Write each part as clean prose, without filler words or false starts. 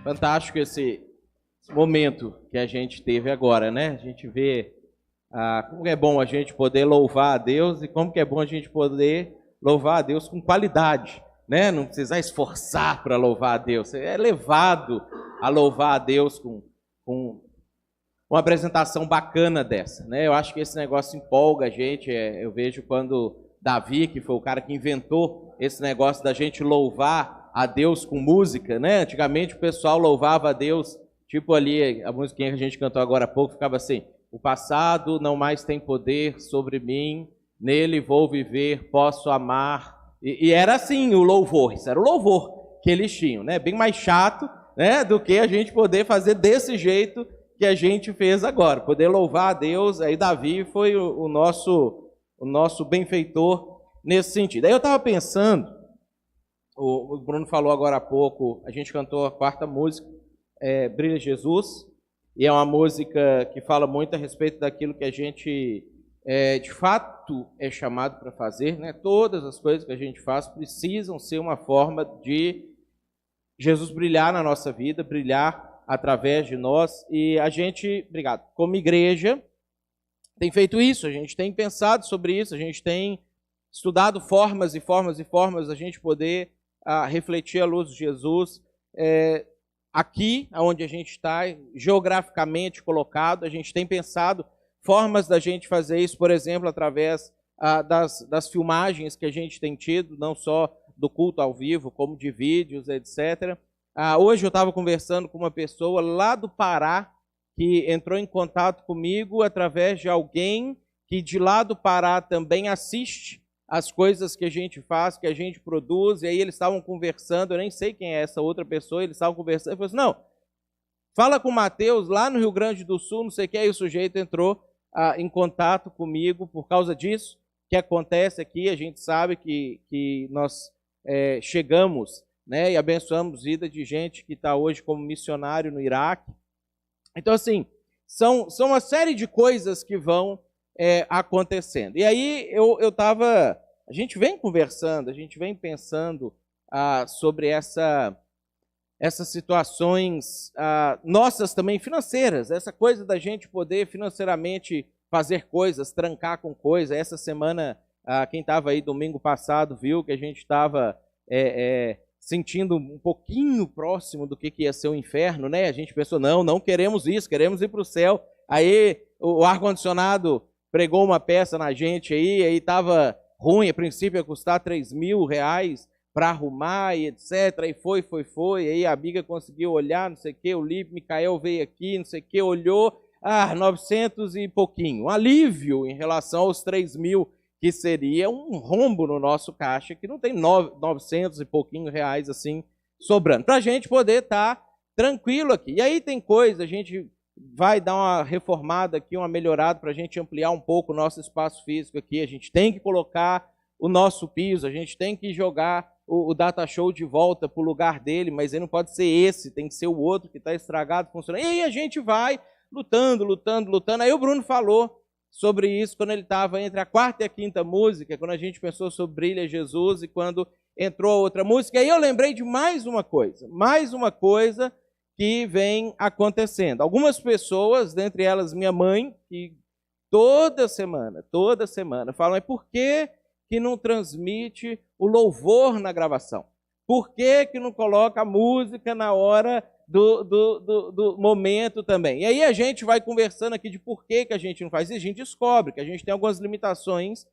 Fantástico esse momento que a gente teve agora, né? A gente vê como é bom a gente poder louvar a Deus e como que é bom a gente poder louvar a Deus com qualidade, né? Não precisar esforçar para louvar a Deus. Você é levado a louvar a Deus com uma apresentação bacana dessa, né? Eu acho que esse negócio empolga a gente. Eu vejo quando Davi, que foi o cara que inventou esse negócio da gente louvar a Deus com música, né? Antigamente o pessoal louvava a Deus, tipo ali, a musiquinha que a gente cantou agora há pouco, ficava assim: o passado não mais tem poder sobre mim, nele vou viver, posso amar. E era assim o louvor, isso era o louvor que eles tinham, né? Bem mais chato, né, do que a gente poder fazer desse jeito que a gente fez agora, poder louvar a Deus. Aí Davi foi o nosso benfeitor nesse sentido. Aí eu estava pensando, o Bruno falou agora há pouco, a gente cantou a quarta música, Brilha Jesus, e é uma música que fala muito a respeito daquilo que a gente, de fato, é chamado para fazer, né? Todas as coisas que a gente faz precisam ser uma forma de Jesus brilhar na nossa vida, brilhar através de nós, e a gente, como igreja, tem feito isso, a gente tem pensado sobre isso, a gente tem estudado formas e formas e formas da gente poder refletir a luz de Jesus aqui, onde a gente está, geograficamente colocado. A gente tem pensado formas da gente fazer isso, por exemplo, através das filmagens que a gente tem tido, não só do culto ao vivo, como de vídeos, etc. Hoje eu estava conversando com uma pessoa lá do Pará, que entrou em contato comigo através de alguém que de lá do Pará também assiste as coisas que a gente faz, que a gente produz. E aí eles estavam conversando, eu nem sei quem é essa outra pessoa, eles estavam conversando, eu falei assim: não, fala com o Mateus lá no Rio Grande do Sul, não sei o que. Aí o sujeito entrou em contato comigo por causa disso que acontece aqui. A gente sabe que nós chegamos, né, e abençoamos a vida de gente que está hoje como missionário no Iraque. Então, assim, são uma série de coisas que vão acontecendo. E aí a gente vem conversando, a gente vem pensando sobre essas situações nossas também financeiras, essa coisa da gente poder financeiramente fazer coisas, trancar com coisa. Essa semana, quem estava aí domingo passado viu que a gente estava sentindo um pouquinho próximo do que ia ser o inferno, né? A gente pensou, não queremos isso, queremos ir para o céu. Aí o ar-condicionado pregou uma peça na gente aí estava ruim, a princípio ia custar R$3.000 para arrumar e etc. E foi. Aí a Biga conseguiu olhar, não sei o que, o Micael veio aqui, não sei o que, olhou, 900 e pouquinho. Um alívio em relação aos 3.000, que seria um rombo no nosso caixa, que não tem 900 e pouquinho reais assim sobrando, para a gente poder estar tranquilo aqui. E aí tem coisa, a gente vai dar uma reformada aqui, uma melhorada para a gente ampliar um pouco o nosso espaço físico aqui. A gente tem que colocar o nosso piso, a gente tem que jogar o Data Show de volta para o lugar dele, mas ele não pode ser esse, tem que ser o outro que está estragado, funcionando. E aí a gente vai lutando. Aí o Bruno falou sobre isso quando ele estava entre a quarta e a quinta música, quando a gente pensou sobre Brilha Jesus e quando entrou a outra música. Aí eu lembrei de mais uma coisa que vem acontecendo. Algumas pessoas, dentre elas minha mãe, que toda semana falam: por que não transmite o louvor na gravação? Por que não coloca a música na hora do momento também? E aí a gente vai conversando aqui de por que a gente não faz isso. A gente descobre que a gente tem algumas limitações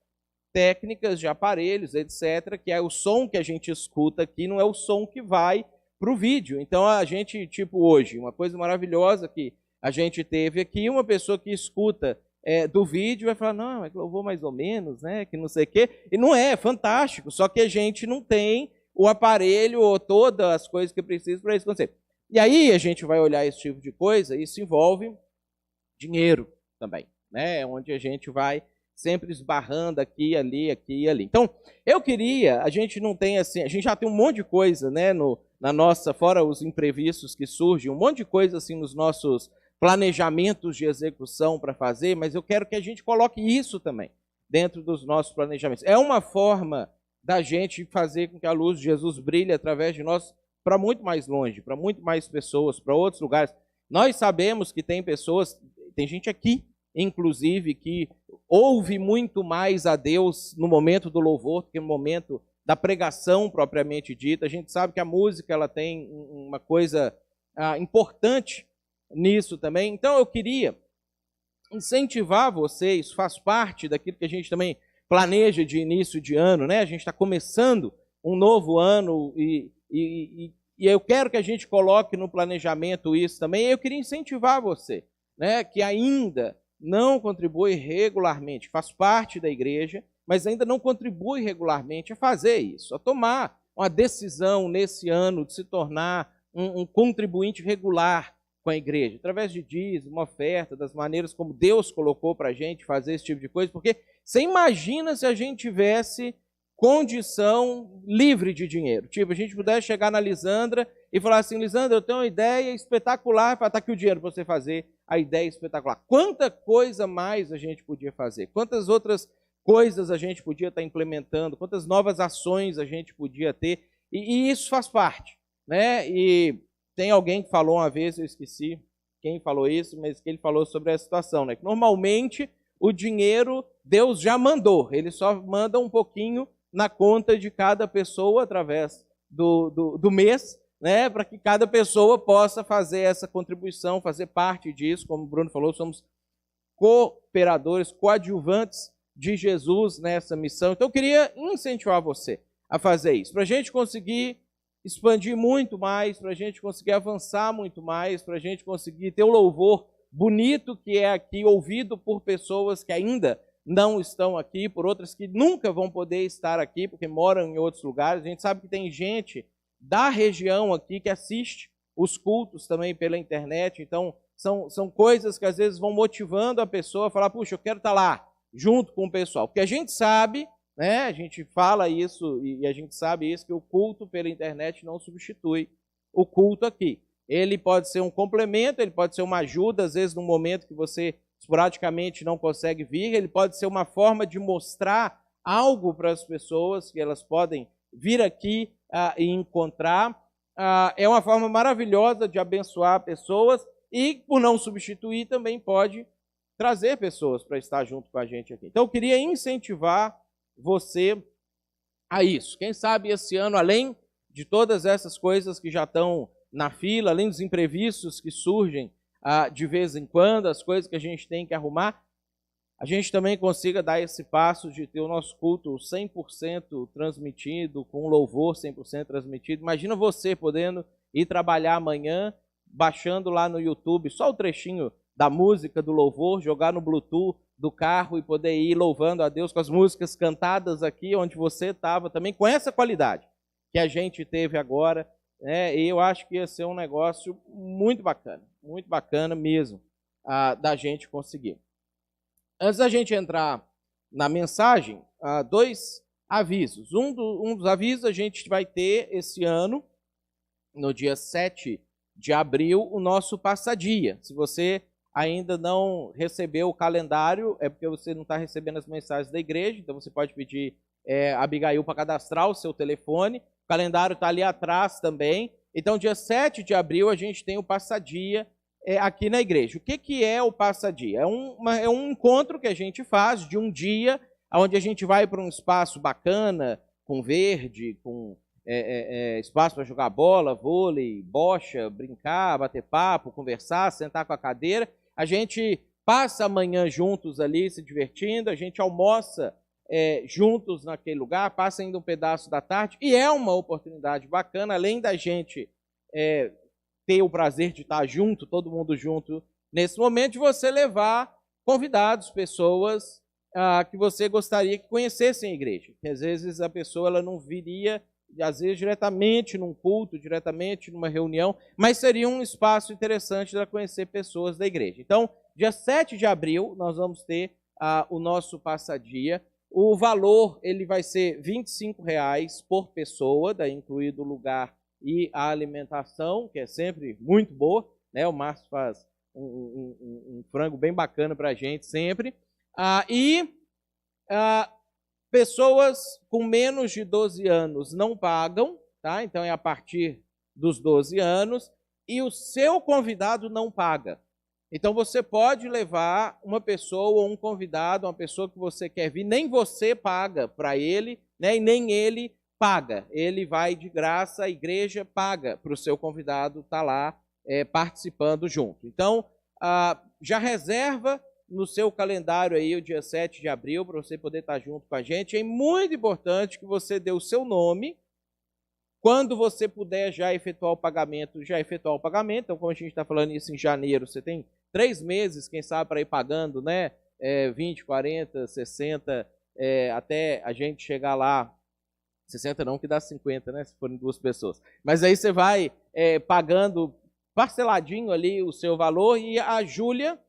técnicas de aparelhos, etc., que é o som que a gente escuta aqui, não é o som que vai para o vídeo. Então a gente, hoje, uma coisa maravilhosa que a gente teve aqui, uma pessoa que escuta do vídeo vai falar: não, é que louvor mais ou menos, né, que não sei o quê. E não é fantástico, só que a gente não tem o aparelho ou todas as coisas que precisa para isso acontecer. E aí a gente vai olhar esse tipo de coisa, isso envolve dinheiro também, né? Onde a gente vai sempre esbarrando aqui, ali. Então, eu queria, a gente não tem assim, a gente já tem um monte de coisa, né, na nossa, fora os imprevistos que surgem, um monte de coisa assim nos nossos planejamentos de execução para fazer, mas eu quero que a gente coloque isso também dentro dos nossos planejamentos. É uma forma da gente fazer com que a luz de Jesus brilhe através de nós para muito mais longe, para muito mais pessoas, para outros lugares. Nós sabemos que tem pessoas, tem gente aqui, inclusive, que ouve muito mais a Deus no momento do louvor do que no momento da pregação propriamente dita. A gente sabe que a música ela tem uma coisa importante nisso também. Então eu queria incentivar vocês, faz parte daquilo que a gente também planeja de início de ano, né? A gente está começando um novo ano e eu quero que a gente coloque no planejamento isso também. Eu queria incentivar você, né, que ainda não contribui regularmente, faz parte da igreja, mas ainda não contribui regularmente a fazer isso, a tomar uma decisão nesse ano de se tornar um contribuinte regular com a igreja, através de dízimo, uma oferta, das maneiras como Deus colocou para a gente fazer esse tipo de coisa, porque você imagina se a gente tivesse condição livre de dinheiro. Tipo, a gente pudesse chegar na Lisandra e falar assim, Lisandra, eu tenho uma ideia espetacular, está aqui o dinheiro para você fazer a ideia espetacular. Quanta coisa mais a gente podia fazer? Quantas outras coisas a gente podia estar implementando? Quantas novas ações a gente podia ter? E isso faz parte, né? E tem alguém que falou uma vez, eu esqueci quem falou isso, mas que ele falou sobre a situação, né? Que normalmente o dinheiro Deus já mandou, ele só manda um pouquinho na conta de cada pessoa através do mês, né, para que cada pessoa possa fazer essa contribuição, fazer parte disso. Como o Bruno falou, somos cooperadores, coadjuvantes de Jesus nessa missão. Então eu queria incentivar você a fazer isso, para a gente conseguir expandir muito mais, para a gente conseguir avançar muito mais, para a gente conseguir ter um louvor bonito que é aqui, ouvido por pessoas que ainda não estão aqui, por outras que nunca vão poder estar aqui, porque moram em outros lugares. A gente sabe que tem gente da região aqui que assiste os cultos também pela internet, então são coisas que às vezes vão motivando a pessoa a falar, puxa, eu quero estar lá, junto com o pessoal. Porque a gente sabe, né, a gente fala isso e a gente sabe isso, que o culto pela internet não substitui o culto aqui. Ele pode ser um complemento, ele pode ser uma ajuda, às vezes, no momento que você esporadicamente não consegue vir, ele pode ser uma forma de mostrar algo para as pessoas que elas podem vir aqui e encontrar. É uma forma maravilhosa de abençoar pessoas e, por não substituir, também pode trazer pessoas para estar junto com a gente aqui. Então, eu queria incentivar você a isso. Quem sabe esse ano, além de todas essas coisas que já estão na fila, além dos imprevistos que surgem de vez em quando, as coisas que a gente tem que arrumar, a gente também consiga dar esse passo de ter o nosso culto 100% transmitido, com louvor 100% transmitido. Imagina você podendo ir trabalhar amanhã, baixando lá no YouTube só o trechinho da música do louvor, jogar no Bluetooth do carro e poder ir louvando a Deus com as músicas cantadas aqui onde você estava, também com essa qualidade que a gente teve agora. E eu acho que ia ser um negócio muito bacana mesmo, da gente conseguir. Antes da gente entrar na mensagem, dois avisos. Um dos avisos a gente vai ter esse ano, no dia 7 de abril, o nosso passadia. Se você ainda não recebeu o calendário, é porque você não está recebendo as mensagens da igreja, então você pode pedir a Abigail para cadastrar o seu telefone. O calendário está ali atrás também. Então, dia 7 de abril, a gente tem o passadia aqui na igreja. O que é o passadia? É um encontro que a gente faz de um dia, onde a gente vai para um espaço bacana, com verde, com espaço para jogar bola, vôlei, bocha, brincar, bater papo, conversar, sentar com a cadeira. A gente passa a manhã juntos ali, se divertindo, a gente almoça juntos naquele lugar, passa ainda um pedaço da tarde, e é uma oportunidade bacana, além da gente ter o prazer de estar junto, todo mundo junto, nesse momento, de você levar convidados, pessoas que você gostaria que conhecessem a igreja. Que às vezes a pessoa ela não viria, às vezes, diretamente num culto, diretamente numa reunião, mas seria um espaço interessante para conhecer pessoas da igreja. Então, dia 7 de abril, nós vamos ter o nosso passadia. O valor ele vai ser R$ 25,00 por pessoa, daí incluído o lugar e a alimentação, que é sempre muito boa, né? O Márcio faz um frango bem bacana para a gente sempre. Pessoas com menos de 12 anos não pagam, tá? Então é a partir dos 12 anos, e o seu convidado não paga. Então você pode levar uma pessoa ou um convidado, uma pessoa que você quer vir, nem você paga para ele, né, e nem ele paga. Ele vai de graça, a igreja paga para o seu convidado estar lá participando junto. Então, já reserva no seu calendário aí o dia 7 de abril para você poder estar junto com a gente. É muito importante que você dê o seu nome. Quando você puder já efetuar o pagamento, já efetuar o pagamento. Então, como a gente está falando isso em janeiro, você tem 3 meses, quem sabe, para ir pagando, né? 20, 40, 60, até a gente chegar lá. 60 não, que dá 50, né? Se forem 2 pessoas. Mas aí você vai pagando parceladinho ali o seu valor. E a Júlia,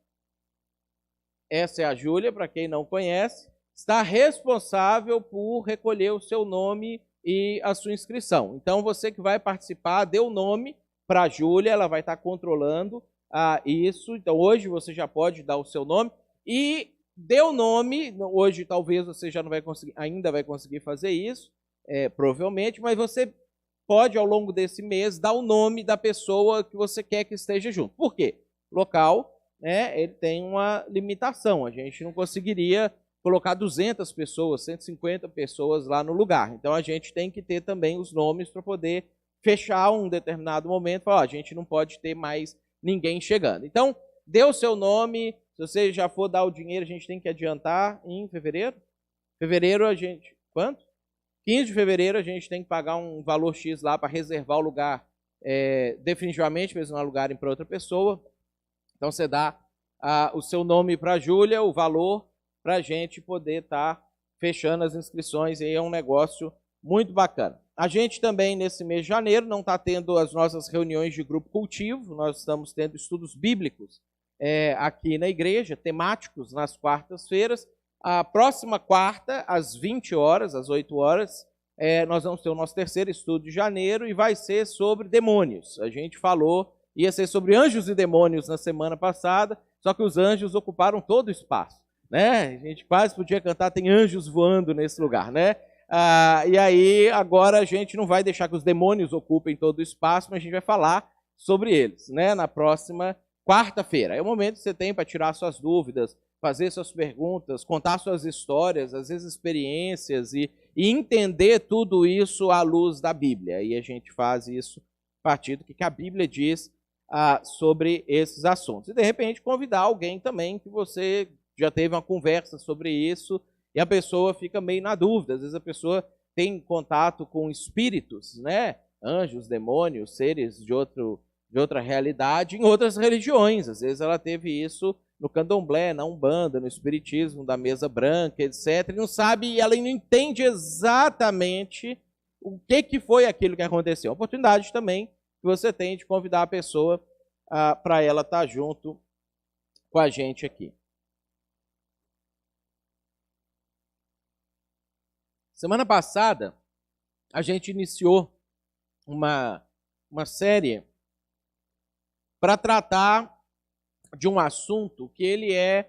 essa é a Júlia, para quem não conhece, está responsável por recolher o seu nome e a sua inscrição. Então, você que vai participar, dê o nome para a Júlia, ela vai estar controlando isso. Então, hoje você já pode dar o seu nome e dê o nome. Hoje, talvez você já não vai conseguir, ainda vai conseguir fazer isso, provavelmente, mas você pode, ao longo desse mês, dar o nome da pessoa que você quer que esteja junto. Por quê? Local, né, ele tem uma limitação. A gente não conseguiria colocar 200 pessoas, 150 pessoas lá no lugar. Então, a gente tem que ter também os nomes para poder fechar um determinado momento. Falar, a gente não pode ter mais ninguém chegando. Então, dê o seu nome. Se você já for dar o dinheiro, a gente tem que adiantar em fevereiro. Fevereiro, a gente... Quanto? 15 de fevereiro, a gente tem que pagar um valor X lá para reservar o lugar definitivamente, mesmo não alugarem para outra pessoa. Então, você dá o seu nome para a Júlia, o valor, para a gente poder estar fechando as inscrições. E é um negócio muito bacana. A gente também, nesse mês de janeiro, não está tendo as nossas reuniões de grupo cultivo. Nós estamos tendo estudos bíblicos aqui na igreja, temáticos, nas quartas-feiras. A próxima quarta, às 20 horas, às 8 horas, nós vamos ter o nosso terceiro estudo de janeiro e vai ser sobre demônios. A gente falou, ia ser sobre anjos e demônios na semana passada, só que os anjos ocuparam todo o espaço, né? A gente quase podia cantar, tem anjos voando nesse lugar, né? E aí, agora a gente não vai deixar que os demônios ocupem todo o espaço, mas a gente vai falar sobre eles, né? Na próxima quarta-feira. É o momento que você tem para tirar suas dúvidas, fazer suas perguntas, contar suas histórias, às vezes experiências, e entender tudo isso à luz da Bíblia. E a gente faz isso a partir do que a Bíblia diz sobre esses assuntos. E, de repente, convidar alguém também que você já teve uma conversa sobre isso e a pessoa fica meio na dúvida. Às vezes a pessoa tem contato com espíritos, né? Anjos, demônios, seres de outra realidade em outras religiões. Às vezes ela teve isso no candomblé, na umbanda, no espiritismo da mesa branca, etc. E não sabe, e ela não entende exatamente o que foi aquilo que aconteceu. A oportunidade também que você tem de convidar a pessoa para ela estar junto com a gente aqui. Semana passada, a gente iniciou uma série para tratar de um assunto que ele é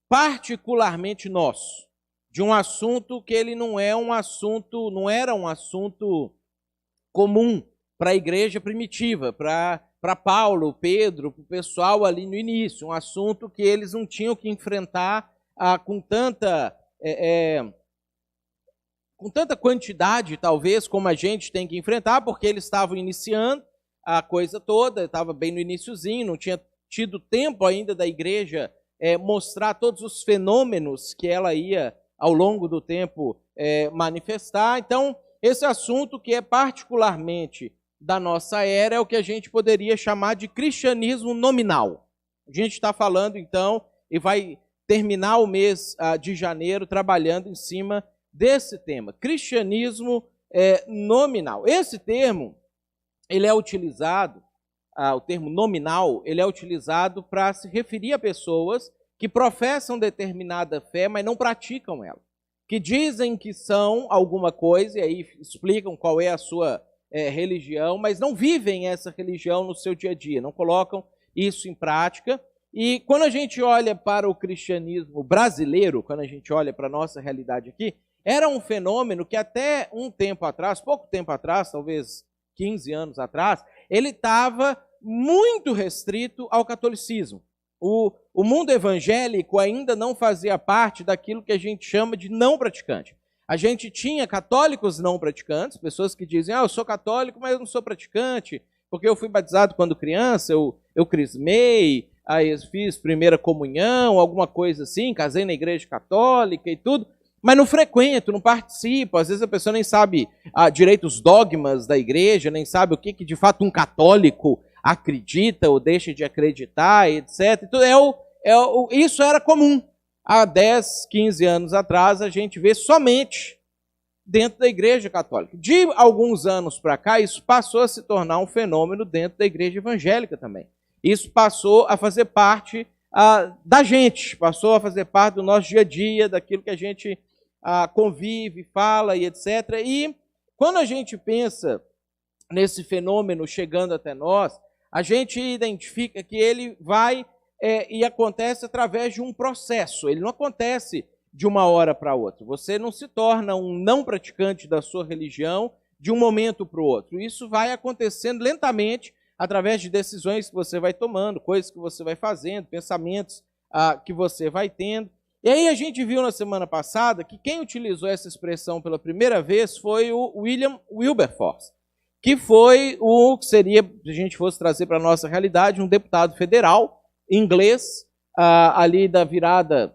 particularmente nosso, de um assunto que ele não era um assunto comum para a igreja primitiva, para Paulo, Pedro, para o pessoal ali no início, um assunto que eles não tinham que enfrentar com tanta quantidade, talvez, como a gente tem que enfrentar, porque eles estavam iniciando a coisa toda, estava bem no iniciozinho, não tinha tido tempo ainda da igreja mostrar todos os fenômenos que ela ia, ao longo do tempo, manifestar. Então, esse assunto que é particularmente da nossa era é o que a gente poderia chamar de cristianismo nominal. A gente está falando, então, e vai terminar o mês de janeiro trabalhando em cima desse tema, cristianismo nominal. Esse termo, ele é utilizado, o termo nominal, ele é utilizado para se referir a pessoas que professam determinada fé, mas não praticam ela. Que dizem que são alguma coisa, e aí explicam qual é a sua religião, mas não vivem essa religião no seu dia a dia, não colocam isso em prática. E quando a gente olha para o cristianismo brasileiro, quando a gente olha para a nossa realidade aqui, era um fenômeno que até um tempo atrás, pouco tempo atrás, talvez 15 anos atrás, ele estava muito restrito ao catolicismo. O mundo evangélico ainda não fazia parte daquilo que a gente chama de não praticante. A gente tinha católicos não praticantes, pessoas que dizem, eu sou católico, mas eu não sou praticante, porque eu fui batizado quando criança, eu crismei, aí eu fiz primeira comunhão, alguma coisa assim, casei na igreja católica e tudo, mas não frequento, não participo. Às vezes a pessoa nem sabe direito os dogmas da igreja, nem sabe o que de fato um católico acredita ou deixa de acreditar, etc. Então, isso era comum. Há 10, 15 anos atrás, a gente vê somente dentro da igreja católica. De alguns anos para cá, isso passou a se tornar um fenômeno dentro da igreja evangélica também. Isso passou a fazer parte da gente, passou a fazer parte do nosso dia a dia, daquilo que a gente convive, fala e etc. E quando a gente pensa nesse fenômeno chegando até nós, a gente identifica que ele vai e acontece através de um processo. Ele não acontece de uma hora para outra. Você não se torna um não praticante da sua religião de um momento para o outro. Isso vai acontecendo lentamente através de decisões que você vai tomando, coisas que você vai fazendo, pensamentos que você vai tendo. E aí a gente viu na semana passada que quem utilizou essa expressão pela primeira vez foi o William Wilberforce, que foi o que seria, se a gente fosse trazer para a nossa realidade, um deputado federal inglês, ali da virada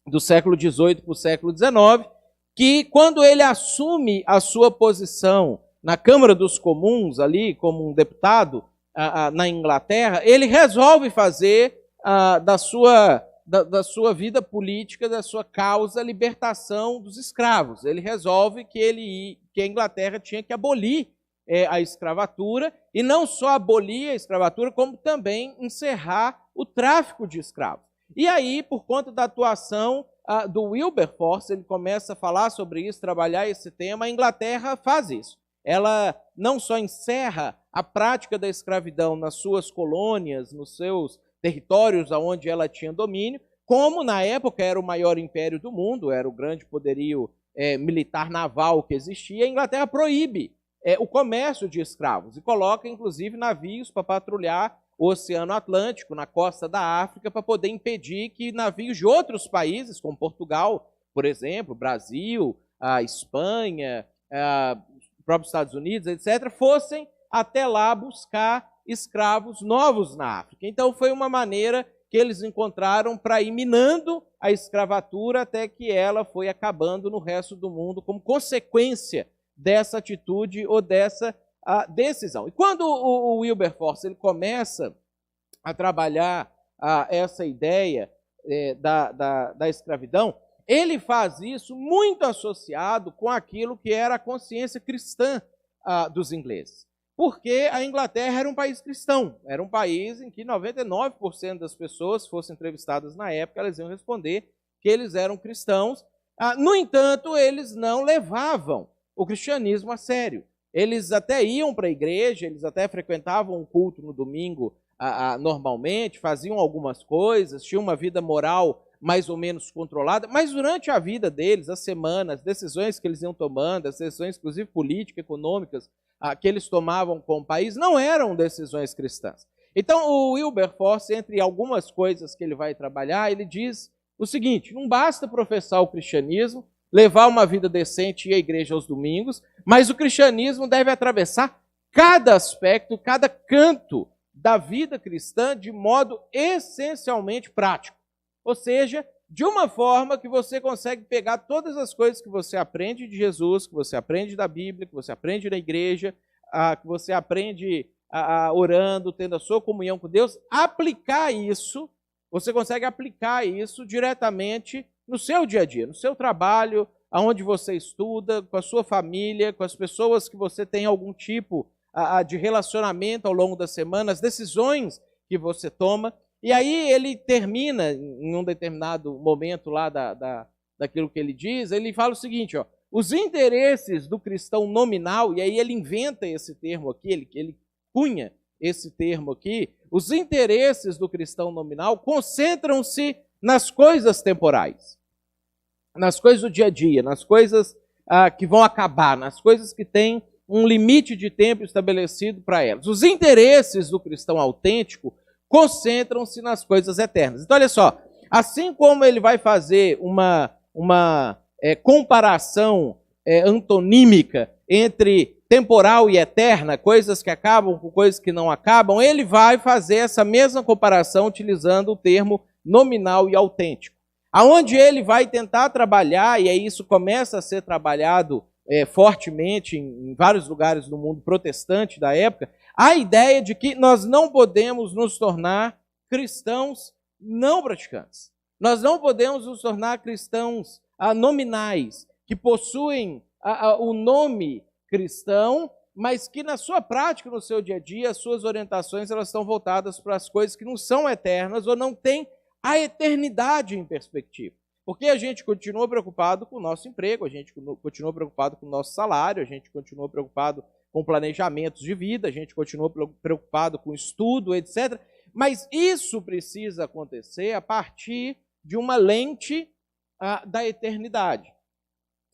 do século XVIII para o século XIX, que quando ele assume a sua posição na Câmara dos Comuns, ali como um deputado na Inglaterra, ele resolve fazer da sua vida política, da sua causa, a libertação dos escravos. Ele resolve que a Inglaterra tinha que abolir a escravatura, e não só abolir a escravatura, como também encerrar o tráfico de escravos. E aí, por conta da atuação do Wilberforce, ele começa a falar sobre isso, trabalhar esse tema, a Inglaterra faz isso. Ela não só encerra a prática da escravidão nas suas colônias, nos seus territórios onde ela tinha domínio, como na época era o maior império do mundo, era o grande poderio militar naval que existia, a Inglaterra proíbe o comércio de escravos e coloca, inclusive, navios para patrulhar o Oceano Atlântico, na costa da África, para poder impedir que navios de outros países, como Portugal, por exemplo, Brasil, a Espanha, os próprios Estados Unidos, etc., fossem até lá buscar escravos novos na África. Então, foi uma maneira que eles encontraram para ir minando a escravatura até que ela foi acabando no resto do mundo como consequência dessa atitude ou dessa decisão. E quando o Wilberforce ele começa a trabalhar essa ideia da escravidão, ele faz isso muito associado com aquilo que era a consciência cristã dos ingleses. Porque a Inglaterra era um país cristão, era um país em que 99% das pessoas que fossem entrevistadas na época, elas iam responder que eles eram cristãos. No entanto, eles não levavam o cristianismo a sério. Eles até iam para a igreja, eles até frequentavam um culto no domingo normalmente, faziam algumas coisas, tinham uma vida moral mais ou menos controlada, mas durante a vida deles, as semanas, as decisões que eles iam tomando, as decisões inclusive políticas, econômicas, que eles tomavam com o país, não eram decisões cristãs. Então o Wilberforce, entre algumas coisas que ele vai trabalhar, ele diz o seguinte: não basta professar o cristianismo, levar uma vida decente e ir à igreja aos domingos, mas o cristianismo deve atravessar cada aspecto, cada canto da vida cristã de modo essencialmente prático. Ou seja, de uma forma que você consegue pegar todas as coisas que você aprende de Jesus, que você aprende da Bíblia, que você aprende na igreja, que você aprende orando, tendo a sua comunhão com Deus, aplicar isso, você consegue aplicar isso diretamente no seu dia a dia, no seu trabalho, aonde você estuda, com a sua família, com as pessoas que você tem algum tipo de relacionamento ao longo da semana, as decisões que você toma. E aí ele termina, em um determinado momento lá daquilo que ele diz, ele fala o seguinte, os interesses do cristão nominal, e aí ele inventa esse termo aqui, ele cunha esse termo aqui, os interesses do cristão nominal concentram-se nas coisas temporais, nas coisas do dia a dia, nas coisas que vão acabar, nas coisas que têm um limite de tempo estabelecido para elas. Os interesses do cristão autêntico concentram-se nas coisas eternas. Então, olha só, assim como ele vai fazer uma comparação antonímica entre temporal e eterna, coisas que acabam com coisas que não acabam, ele vai fazer essa mesma comparação utilizando o termo nominal e autêntico. Aonde ele vai tentar trabalhar, e aí isso começa a ser trabalhado fortemente em vários lugares do mundo protestante da época, a ideia de que nós não podemos nos tornar cristãos não praticantes. Nós não podemos nos tornar cristãos nominais, que possuem o nome cristão, mas que na sua prática, no seu dia a dia, as suas orientações elas estão voltadas para as coisas que não são eternas ou não têm a eternidade em perspectiva. Porque a gente continua preocupado com o nosso emprego, a gente continua preocupado com o nosso salário, a gente continua preocupado com planejamentos de vida, a gente continua preocupado com estudo, etc. Mas isso precisa acontecer a partir de uma lente da eternidade.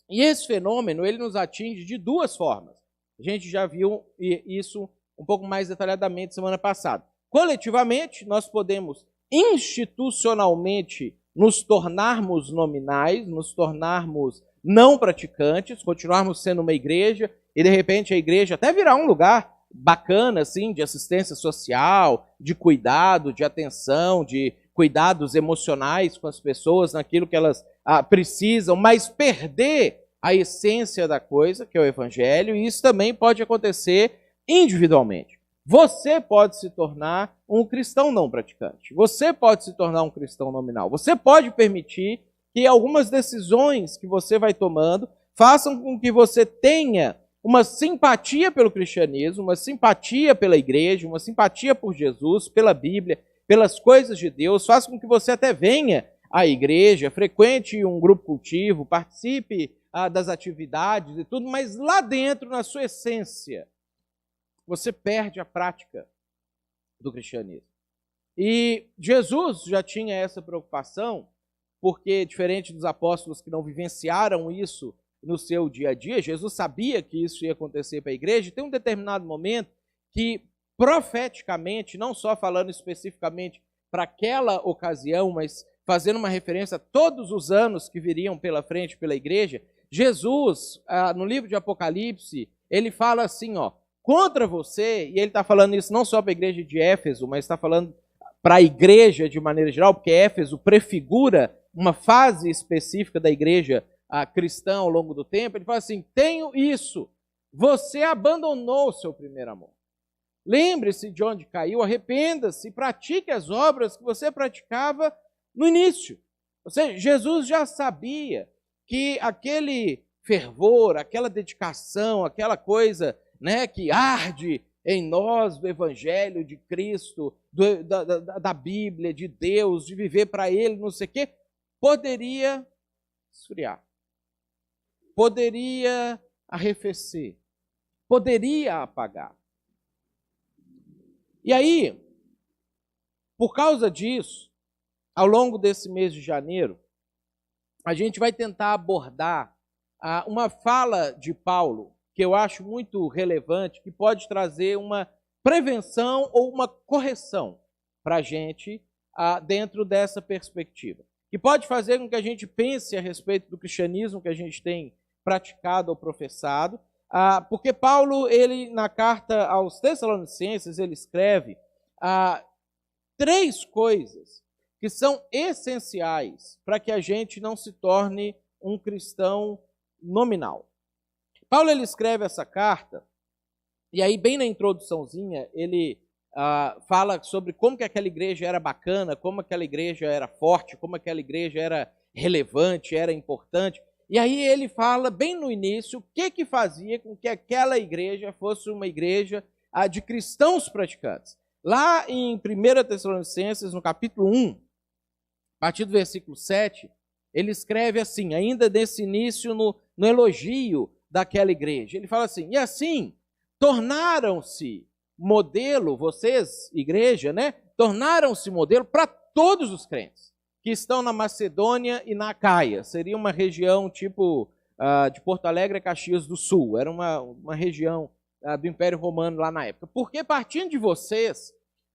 E esse fenômeno, ele nos atinge de duas formas. A gente já viu isso um pouco mais detalhadamente semana passada. Coletivamente, nós podemos institucionalmente nos tornarmos nominais, nos tornarmos não praticantes, continuarmos sendo uma igreja, e de repente a igreja até virar um lugar bacana, assim, de assistência social, de cuidado, de atenção, de cuidados emocionais com as pessoas, naquilo que elas precisam, mas perder a essência da coisa, que é o evangelho, e isso também pode acontecer individualmente. Você pode se tornar um cristão não praticante. Você pode se tornar um cristão nominal. Você pode permitir que algumas decisões que você vai tomando façam com que você tenha uma simpatia pelo cristianismo, uma simpatia pela igreja, uma simpatia por Jesus, pela Bíblia, pelas coisas de Deus, faça com que você até venha à igreja, frequente um grupo cultivo, participe das atividades e tudo, mas lá dentro, na sua essência, você perde a prática do cristianismo. E Jesus já tinha essa preocupação, porque, diferente dos apóstolos que não vivenciaram isso no seu dia a dia, Jesus sabia que isso ia acontecer para a igreja, e tem um determinado momento que, profeticamente, não só falando especificamente para aquela ocasião, mas fazendo uma referência a todos os anos que viriam pela frente pela igreja, Jesus, no livro de Apocalipse, ele fala assim, contra você, e ele está falando isso não só para a igreja de Éfeso, mas está falando para a igreja de maneira geral, porque Éfeso prefigura uma fase específica da igreja cristã ao longo do tempo. Ele fala assim, tenho isso, você abandonou o seu primeiro amor. Lembre-se de onde caiu, arrependa-se, pratique as obras que você praticava no início. Ou seja, Jesus já sabia que aquele fervor, aquela dedicação, aquela coisa que arde em nós do Evangelho de Cristo, da Bíblia, de Deus, de viver para Ele, não sei o quê, poderia esfriar, poderia arrefecer, poderia apagar. E aí, por causa disso, ao longo desse mês de janeiro, a gente vai tentar abordar uma fala de Paulo, que eu acho muito relevante, que pode trazer uma prevenção ou uma correção para a gente dentro dessa perspectiva. Que pode fazer com que a gente pense a respeito do cristianismo que a gente tem praticado ou professado, porque Paulo, ele na carta aos Tessalonicenses, ele escreve 3 coisas que são essenciais para que a gente não se torne um cristão nominal. Paulo, ele escreve essa carta, e aí bem na introduçãozinha, ele fala sobre como que aquela igreja era bacana, como aquela igreja era forte, como aquela igreja era relevante, era importante. E aí ele fala bem no início o que fazia com que aquela igreja fosse uma igreja de cristãos praticantes. Lá em 1 Tessalonicenses, no capítulo 1, a partir do versículo 7, ele escreve assim, ainda nesse início no elogio daquela igreja. Ele fala assim, e assim, tornaram-se modelo, vocês, igreja, tornaram-se modelo para todos os crentes que estão na Macedônia e na Acaia. Seria uma região tipo de Porto Alegre a Caxias do Sul. Era uma região do Império Romano lá na época. Porque partindo de vocês,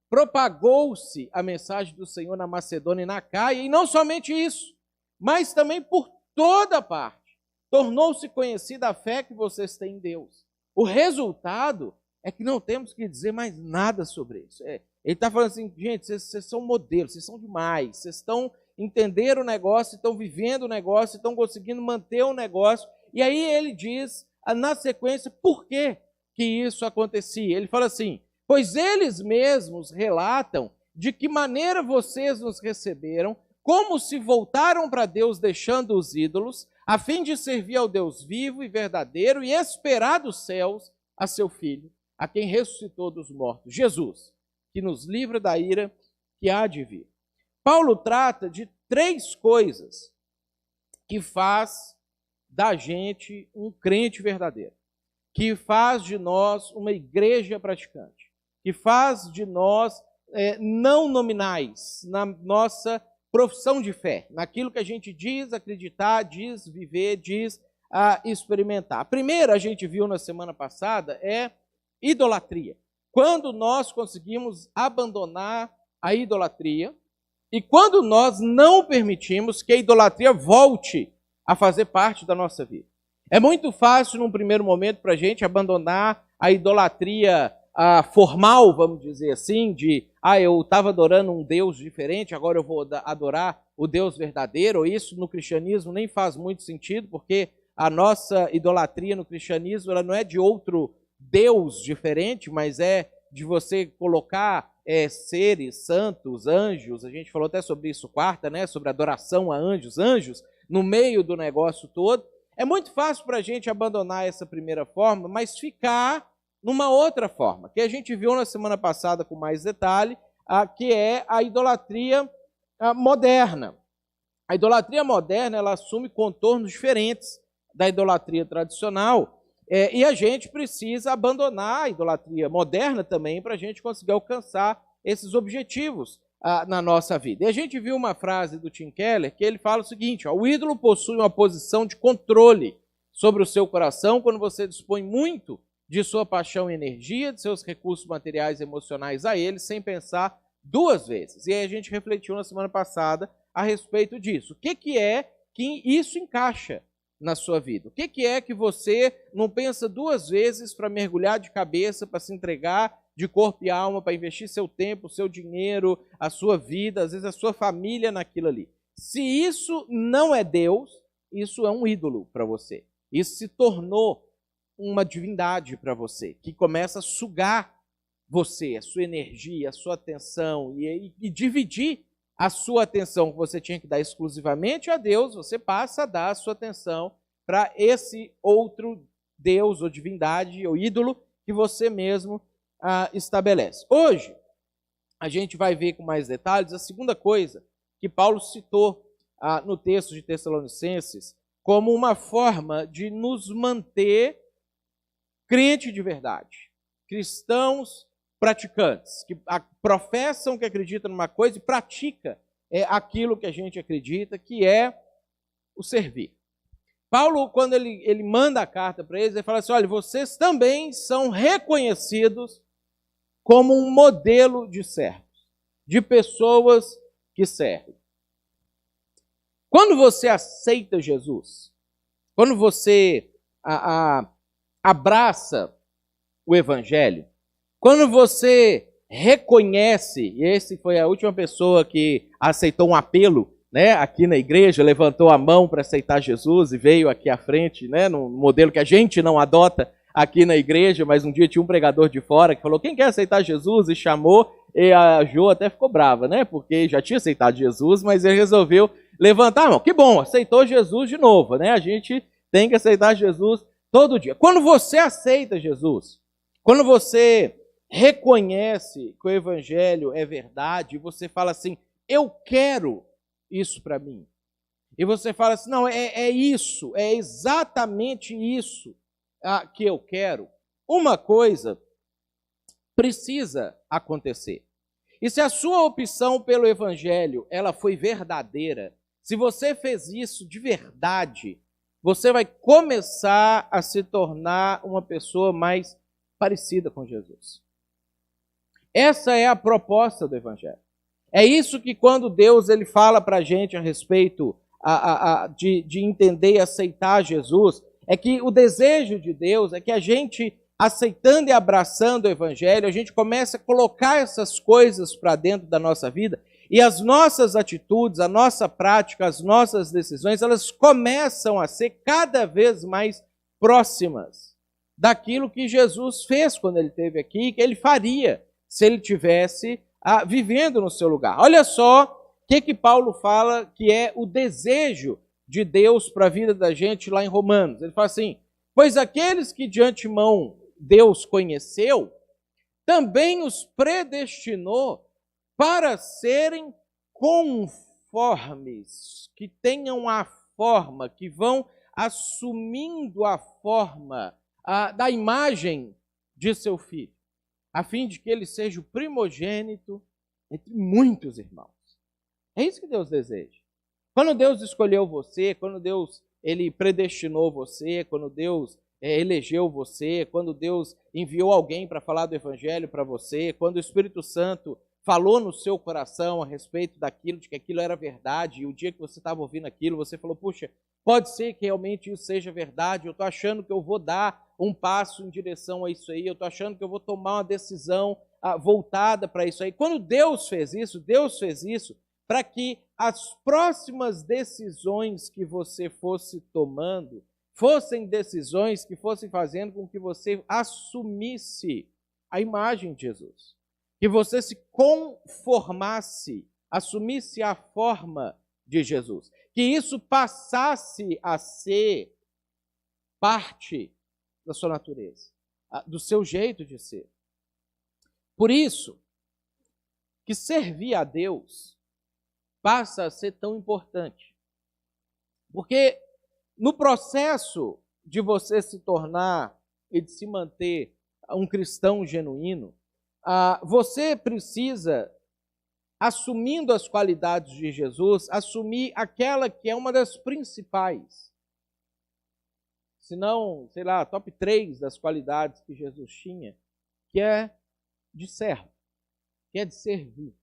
propagou-se a mensagem do Senhor na Macedônia e na Caia, e não somente isso, mas também por toda parte. Tornou-se conhecida a fé que vocês têm em Deus. O resultado é que não temos que dizer mais nada sobre isso. Ele está falando assim, gente, vocês são modelos, vocês são demais, vocês estão entendendo o negócio, estão vivendo o negócio, estão conseguindo manter o negócio. E aí ele diz, na sequência, por que isso acontecia. Ele fala assim, pois eles mesmos relatam de que maneira vocês nos receberam, como se voltaram para Deus deixando os ídolos, a fim de servir ao Deus vivo e verdadeiro e esperar dos céus a seu Filho, a quem ressuscitou dos mortos, Jesus, que nos livra da ira que há de vir. Paulo trata de 3 coisas que faz da gente um crente verdadeiro, que faz de nós uma igreja praticante, que faz de nós não nominais na nossa profissão de fé, naquilo que a gente diz acreditar, diz viver, diz experimentar. A primeira, a gente viu na semana passada, é idolatria. Quando nós conseguimos abandonar a idolatria e quando nós não permitimos que a idolatria volte a fazer parte da nossa vida. É muito fácil, num primeiro momento, para a gente abandonar a idolatria formal, vamos dizer assim, de eu estava adorando um Deus diferente, agora eu vou adorar o Deus verdadeiro. Isso no cristianismo nem faz muito sentido, porque a nossa idolatria no cristianismo ela não é de outro Deus diferente, mas é de você colocar seres, santos, anjos. A gente falou até sobre isso quarta, né? Sobre adoração a anjos, no meio do negócio todo. É muito fácil para a gente abandonar essa primeira forma, mas ficar numa outra forma, que a gente viu na semana passada com mais detalhe, que é a idolatria moderna. A idolatria moderna ela assume contornos diferentes da idolatria tradicional, e a gente precisa abandonar a idolatria moderna também para a gente conseguir alcançar esses objetivos na nossa vida. E a gente viu uma frase do Tim Keller que ele fala o seguinte, o ídolo possui uma posição de controle sobre o seu coração quando você dispõe muito de sua paixão e energia, de seus recursos materiais e emocionais a ele, sem pensar 2 vezes. E aí a gente refletiu na semana passada a respeito disso. O que é que isso encaixa na sua vida? O que é que você não pensa 2 vezes para mergulhar de cabeça, para se entregar de corpo e alma, para investir seu tempo, seu dinheiro, a sua vida, às vezes a sua família naquilo ali? Se isso não é Deus, isso é um ídolo para você. Isso se tornou uma divindade para você, que começa a sugar você, a sua energia, a sua atenção, e dividir a sua atenção que você tinha que dar exclusivamente a Deus, você passa a dar a sua atenção para esse outro Deus ou divindade ou ídolo que você mesmo estabelece. Hoje, a gente vai ver com mais detalhes a segunda coisa que Paulo citou no texto de Tessalonicenses como uma forma de nos manter crente de verdade, cristãos praticantes, que professam que acreditam numa coisa e pratica aquilo que a gente acredita, que é o servir. Paulo, quando ele manda a carta para eles, ele fala assim, olha, vocês também são reconhecidos como um modelo de servos, de pessoas que servem. Quando você aceita Jesus, quando você abraça o Evangelho, quando você reconhece, e esse foi a última pessoa que aceitou um apelo, né, aqui na igreja, levantou a mão para aceitar Jesus e veio aqui à frente, né, num modelo que a gente não adota aqui na igreja, mas um dia tinha um pregador de fora que falou, quem quer aceitar Jesus? E chamou, e a Jo até ficou brava, né, porque já tinha aceitado Jesus, mas ele resolveu levantar a mão. Que bom, aceitou Jesus de novo, né, a gente tem que aceitar Jesus todo dia. Quando você aceita Jesus, quando você reconhece que o Evangelho é verdade, você fala assim, eu quero isso para mim. E você fala assim, não, é isso, é exatamente isso que eu quero. Uma coisa precisa acontecer. E se a sua opção pelo Evangelho ela foi verdadeira, se você fez isso de verdade, você vai começar a se tornar uma pessoa mais parecida com Jesus. Essa é a proposta do Evangelho. É isso que quando Deus ele fala para a gente a respeito de entender e aceitar Jesus, é que o desejo de Deus é que a gente, aceitando e abraçando o Evangelho, a gente comece a colocar essas coisas para dentro da nossa vida e as nossas atitudes, a nossa prática, as nossas decisões, elas começam a ser cada vez mais próximas daquilo que Jesus fez quando ele esteve aqui, que ele faria se ele tivesse vivendo no seu lugar. Olha só o que Paulo fala que é o desejo de Deus para a vida da gente lá em Romanos. Ele fala assim: pois aqueles que de antemão Deus conheceu, também os predestinou para serem conformes, que tenham a forma, que vão assumindo a forma da imagem de seu filho, a fim de que ele seja o primogênito entre muitos irmãos. É isso que Deus deseja. Quando Deus escolheu você, quando Deus ele predestinou você, quando Deus elegeu você, quando Deus enviou alguém para falar do Evangelho para você, quando o Espírito Santo falou no seu coração a respeito daquilo, de que aquilo era verdade, e o dia que você estava ouvindo aquilo, você falou: puxa, pode ser que realmente isso seja verdade, eu estou achando que eu vou dar um passo em direção a isso aí, eu estou achando que eu vou tomar uma decisão voltada para isso aí. Quando Deus fez isso para que as próximas decisões que você fosse tomando fossem decisões que fossem fazendo com que você assumisse a imagem de Jesus, que você se conformasse, assumisse a forma de Jesus, que isso passasse a ser parte da sua natureza, do seu jeito de ser. Por isso que servir a Deus passa a ser tão importante. Porque no processo de você se tornar e de se manter um cristão genuíno, você precisa, assumindo as qualidades de Jesus, assumir aquela que é uma das principais, se não, sei lá, top 3 das qualidades que Jesus tinha, que é de servo, que é de servir.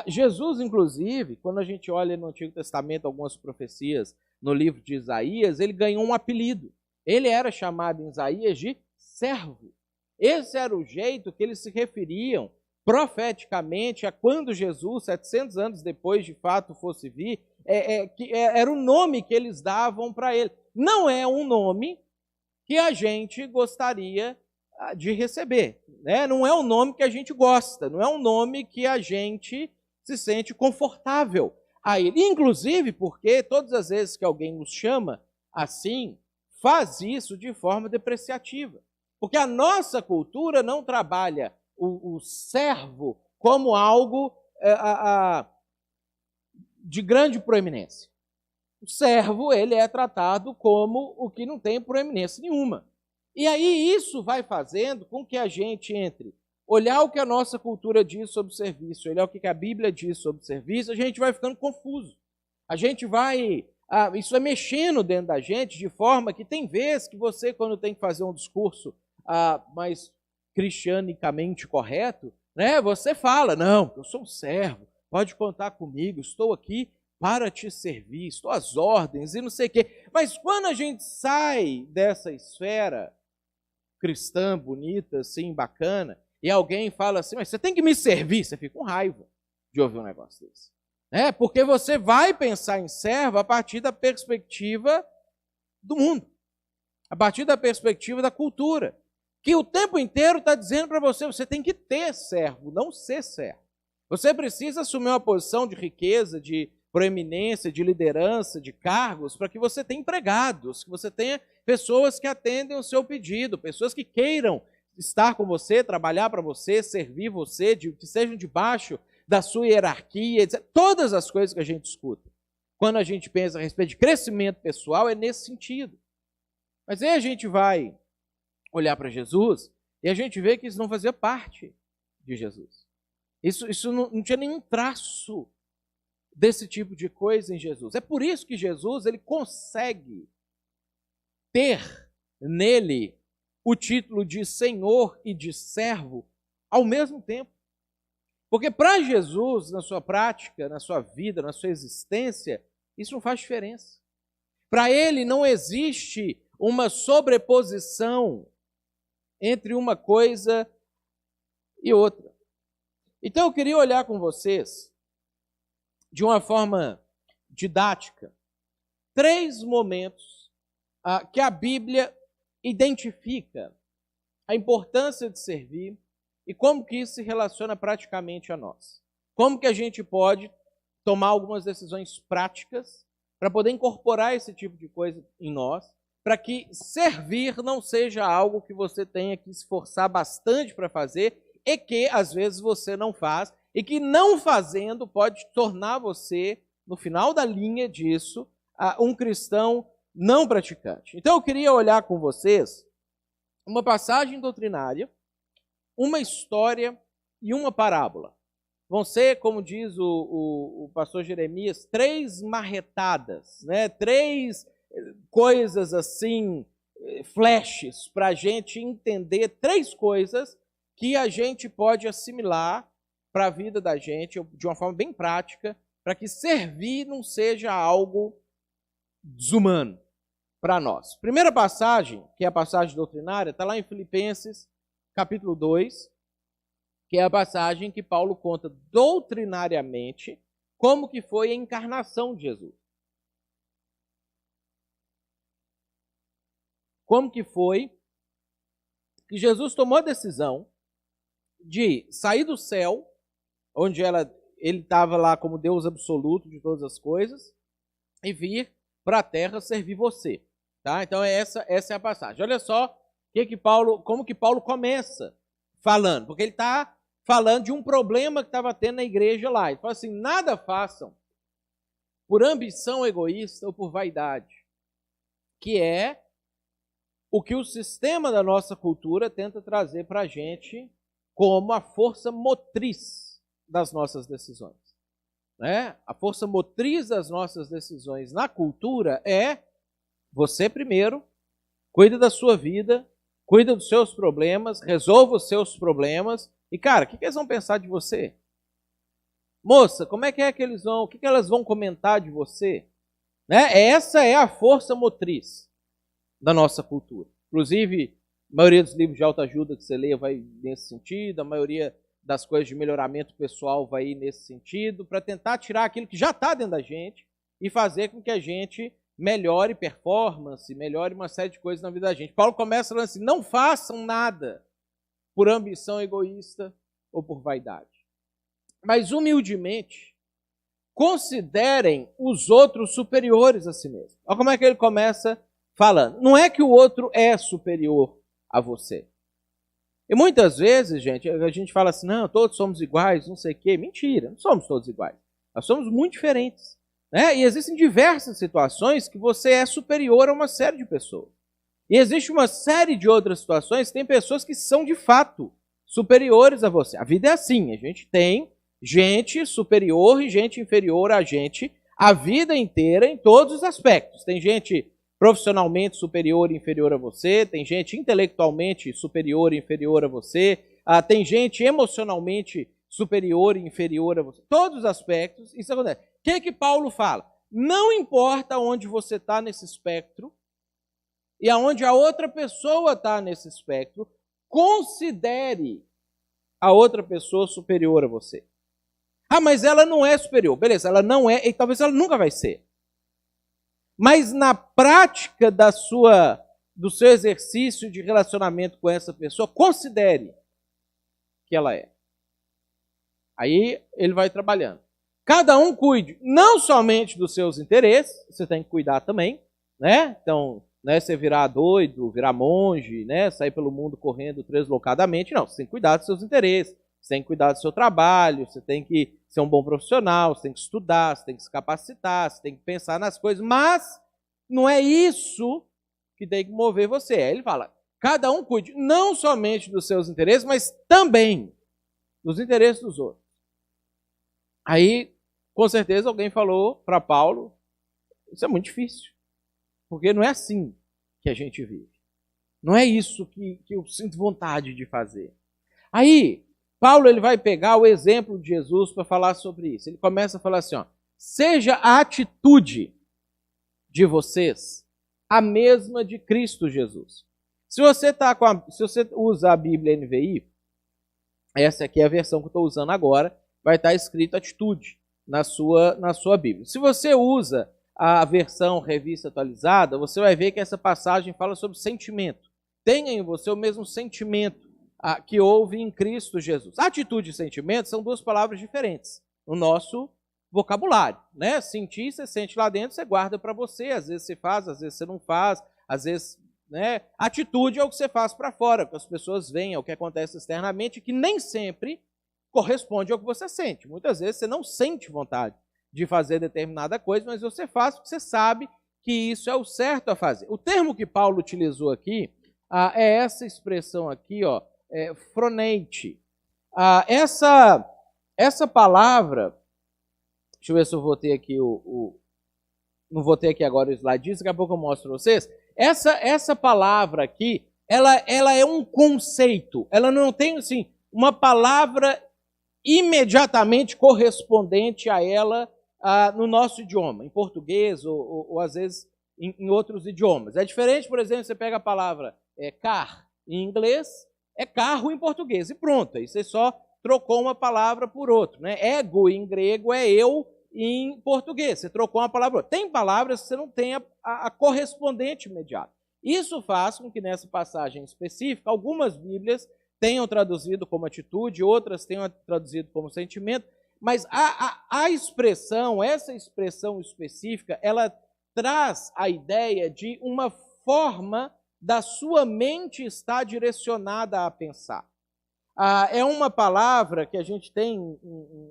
Jesus, inclusive, quando a gente olha no Antigo Testamento algumas profecias no livro de Isaías, ele ganhou um apelido. Ele era chamado em Isaías de servo. Esse era o jeito que eles se referiam profeticamente a quando Jesus, 700 anos depois, de fato, fosse vir, era o nome que eles davam para ele. Não é um nome que a gente gostaria de receber, né? Não é um nome que a gente gosta, não é um nome que a gente se sente confortável a ele. Inclusive porque todas as vezes que alguém nos chama assim, faz isso de forma depreciativa. Porque a nossa cultura não trabalha o servo como algo de grande proeminência. O servo, ele é tratado como o que não tem proeminência nenhuma. E aí isso vai fazendo com que a gente entre, olhar o que a nossa cultura diz sobre serviço, olhar o que a Bíblia diz sobre serviço, a gente vai ficando confuso. A gente vai, isso vai mexendo dentro da gente de forma que tem vezes que você, quando tem que fazer um discurso mais cristianicamente correto, né, você fala: não, eu sou um servo, pode contar comigo, estou aqui para te servir, estou às ordens e não sei o quê. Mas quando a gente sai dessa esfera cristã, bonita, assim, bacana, e alguém fala assim: mas você tem que me servir, você fica com raiva de ouvir um negócio desse. Porque você vai pensar em servo a partir da perspectiva do mundo, a partir da perspectiva da cultura, que o tempo inteiro está dizendo para você: você tem que ter servo, não ser servo. Você precisa assumir uma posição de riqueza, de proeminência, de liderança, de cargos, para que você tenha empregados, que você tenha pessoas que atendem o seu pedido, pessoas que queiram estar com você, trabalhar para você, servir você, que sejam debaixo da sua hierarquia, etc. Todas as coisas que a gente escuta, quando a gente pensa a respeito de crescimento pessoal, é nesse sentido. Mas aí a gente vai olhar para Jesus e a gente vê que isso não fazia parte de Jesus. Isso não tinha nenhum traço desse tipo de coisa em Jesus. É por isso que Jesus ele consegue ter nele o título de Senhor e de servo ao mesmo tempo. Porque para Jesus, na sua prática, na sua vida, na sua existência, isso não faz diferença. Para ele não existe uma sobreposição entre uma coisa e outra. Então eu queria olhar com vocês, de uma forma didática, 3 momentos que a Bíblia identifica a importância de servir e como que isso se relaciona praticamente a nós. Como que a gente pode tomar algumas decisões práticas para poder incorporar esse tipo de coisa em nós, para que servir não seja algo que você tenha que esforçar bastante para fazer e que às vezes você não faz, e que não fazendo pode tornar você, no final da linha disso, um cristão não praticante. Então eu queria olhar com vocês uma passagem doutrinária, uma história e uma parábola. Vão ser, como diz o pastor Jeremias, 3 marretadas, né? 3 coisas assim, flashes, para a gente entender 3 coisas que a gente pode assimilar para a vida da gente, de uma forma bem prática, para que servir não seja algo desumano para nós. Primeira passagem, que é a passagem doutrinária, está lá em Filipenses, capítulo 2, que é a passagem que Paulo conta doutrinariamente como que foi a encarnação de Jesus. Como que foi que Jesus tomou a decisão de sair do céu, onde ele estava lá como Deus absoluto de todas as coisas, e vir para a terra servir você. Tá? Então essa é a passagem. Olha só como que Paulo começa falando, porque ele está falando de um problema que estava tendo na igreja lá. Ele fala assim: nada façam por ambição egoísta ou por vaidade, que é o que o sistema da nossa cultura tenta trazer para a gente como a força motriz das nossas decisões. Né? A força motriz das nossas decisões na cultura é você primeiro, cuida da sua vida, cuida dos seus problemas, resolva os seus problemas. E, cara, o que eles vão pensar de você? Moça, como é que o que elas vão comentar de você? Né? Essa é a força motriz da nossa cultura. Inclusive, a maioria dos livros de autoajuda que você lê vai nesse sentido, a maioria das coisas de melhoramento pessoal vai ir nesse sentido, para tentar tirar aquilo que já está dentro da gente e fazer com que a gente melhore performance, melhore uma série de coisas na vida da gente. Paulo começa falando assim: não façam nada por ambição egoísta ou por vaidade, mas humildemente considerem os outros superiores a si mesmos. Olha como é que ele começa falando. Não é que o outro é superior a você. E muitas vezes, gente, a gente fala assim: não, todos somos iguais, não sei o quê. Mentira, não somos todos iguais. Nós somos muito diferentes. Né? E existem diversas situações que você é superior a uma série de pessoas. E existe uma série de outras situações que tem pessoas que são, de fato, superiores a você. A vida é assim, a gente tem gente superior e gente inferior a gente a vida inteira em todos os aspectos. Tem gente profissionalmente superior e inferior a você, tem gente intelectualmente superior e inferior a você, tem gente emocionalmente superior e inferior a você. Todos os aspectos, isso acontece. O que Paulo fala? Não importa onde você está nesse espectro e aonde a outra pessoa está nesse espectro, considere a outra pessoa superior a você. Ah, mas ela não é superior. Beleza, ela não é, e talvez ela nunca vai ser. Mas na prática do seu exercício de relacionamento com essa pessoa, considere que ela é. Aí ele vai trabalhando. Cada um cuide não somente dos seus interesses, você tem que cuidar também, né? Então, não é você virar doido, virar monge, né? Sair pelo mundo correndo deslocadamente. Não, você tem que cuidar dos seus interesses, você tem que cuidar do seu trabalho, você tem que ser um bom profissional, você tem que estudar, você tem que se capacitar, você tem que pensar nas coisas, mas não é isso que tem que mover você. Aí ele fala: cada um cuide não somente dos seus interesses, mas também dos interesses dos outros. Aí, com certeza, alguém falou para Paulo: isso é muito difícil, porque não é assim que a gente vive. Não é isso que eu sinto vontade de fazer. Aí, Paulo ele vai pegar o exemplo de Jesus para falar sobre isso. Ele começa a falar assim, ó, seja a atitude de vocês a mesma de Cristo Jesus. Se você usa a Bíblia NVI, essa aqui é a versão que eu estou usando agora, vai estar escrito atitude na sua Bíblia. Se você usa a versão revista atualizada, você vai ver que essa passagem fala sobre sentimento. Tenha em você o mesmo sentimento que houve em Cristo Jesus. Atitude e sentimento são duas palavras diferentes no nosso vocabulário, né? Sentir, você sente lá dentro, você guarda para você, às vezes você faz, às vezes você não faz, às vezes, né? Atitude é o que você faz para fora, que as pessoas veem, é o que acontece externamente, que nem sempre corresponde ao que você sente. Muitas vezes você não sente vontade de fazer determinada coisa, mas você faz porque você sabe que isso é o certo a fazer. O termo que Paulo utilizou aqui é essa expressão aqui, ó, froneite. Essa palavra, deixa eu ver se eu votei aqui não votei aqui agora o slide disso, daqui a pouco eu mostro para vocês. Essa palavra aqui, ela é um conceito, ela não tem assim, uma palavra imediatamente correspondente a ela no nosso idioma, em português ou às vezes em outros idiomas. É diferente, por exemplo, você pega a palavra car em inglês, é carro em português, e pronto, aí você só trocou uma palavra por outra, né? Ego em grego é eu em português, você trocou uma palavra por outra. Tem palavras que você não tem a correspondente imediata. Isso faz com que nessa passagem específica, algumas Bíblias tenham traduzido como atitude, outras tenham traduzido como sentimento, mas a expressão, essa expressão específica, ela traz a ideia de uma forma da sua mente estar direcionada a pensar. É uma palavra que a gente tem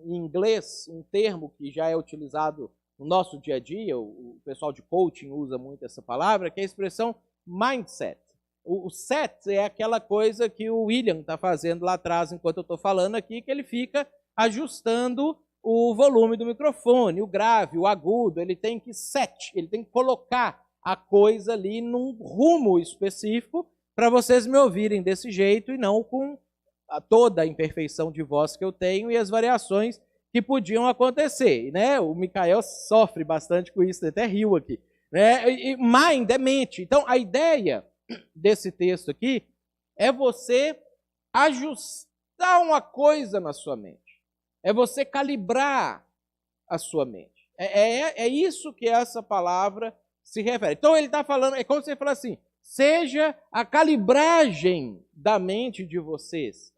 em inglês, um termo que já é utilizado no nosso dia a dia, o pessoal de coaching usa muito essa palavra, que é a expressão mindset. O set é aquela coisa que o William está fazendo lá atrás, enquanto eu estou falando aqui, que ele fica ajustando o volume do microfone, o grave, o agudo, ele tem que ele tem que colocar a coisa ali num rumo específico para vocês me ouvirem desse jeito e não com toda a imperfeição de voz que eu tenho e as variações que podiam acontecer. Né? O Micael sofre bastante com isso, até riu aqui. Né? E mind é mente. Então, a ideia desse texto aqui é você ajustar uma coisa na sua mente. É você calibrar a sua mente. É isso que essa palavra se refere. Então ele está falando, é como se ele falasse assim, seja a calibragem da mente de vocês,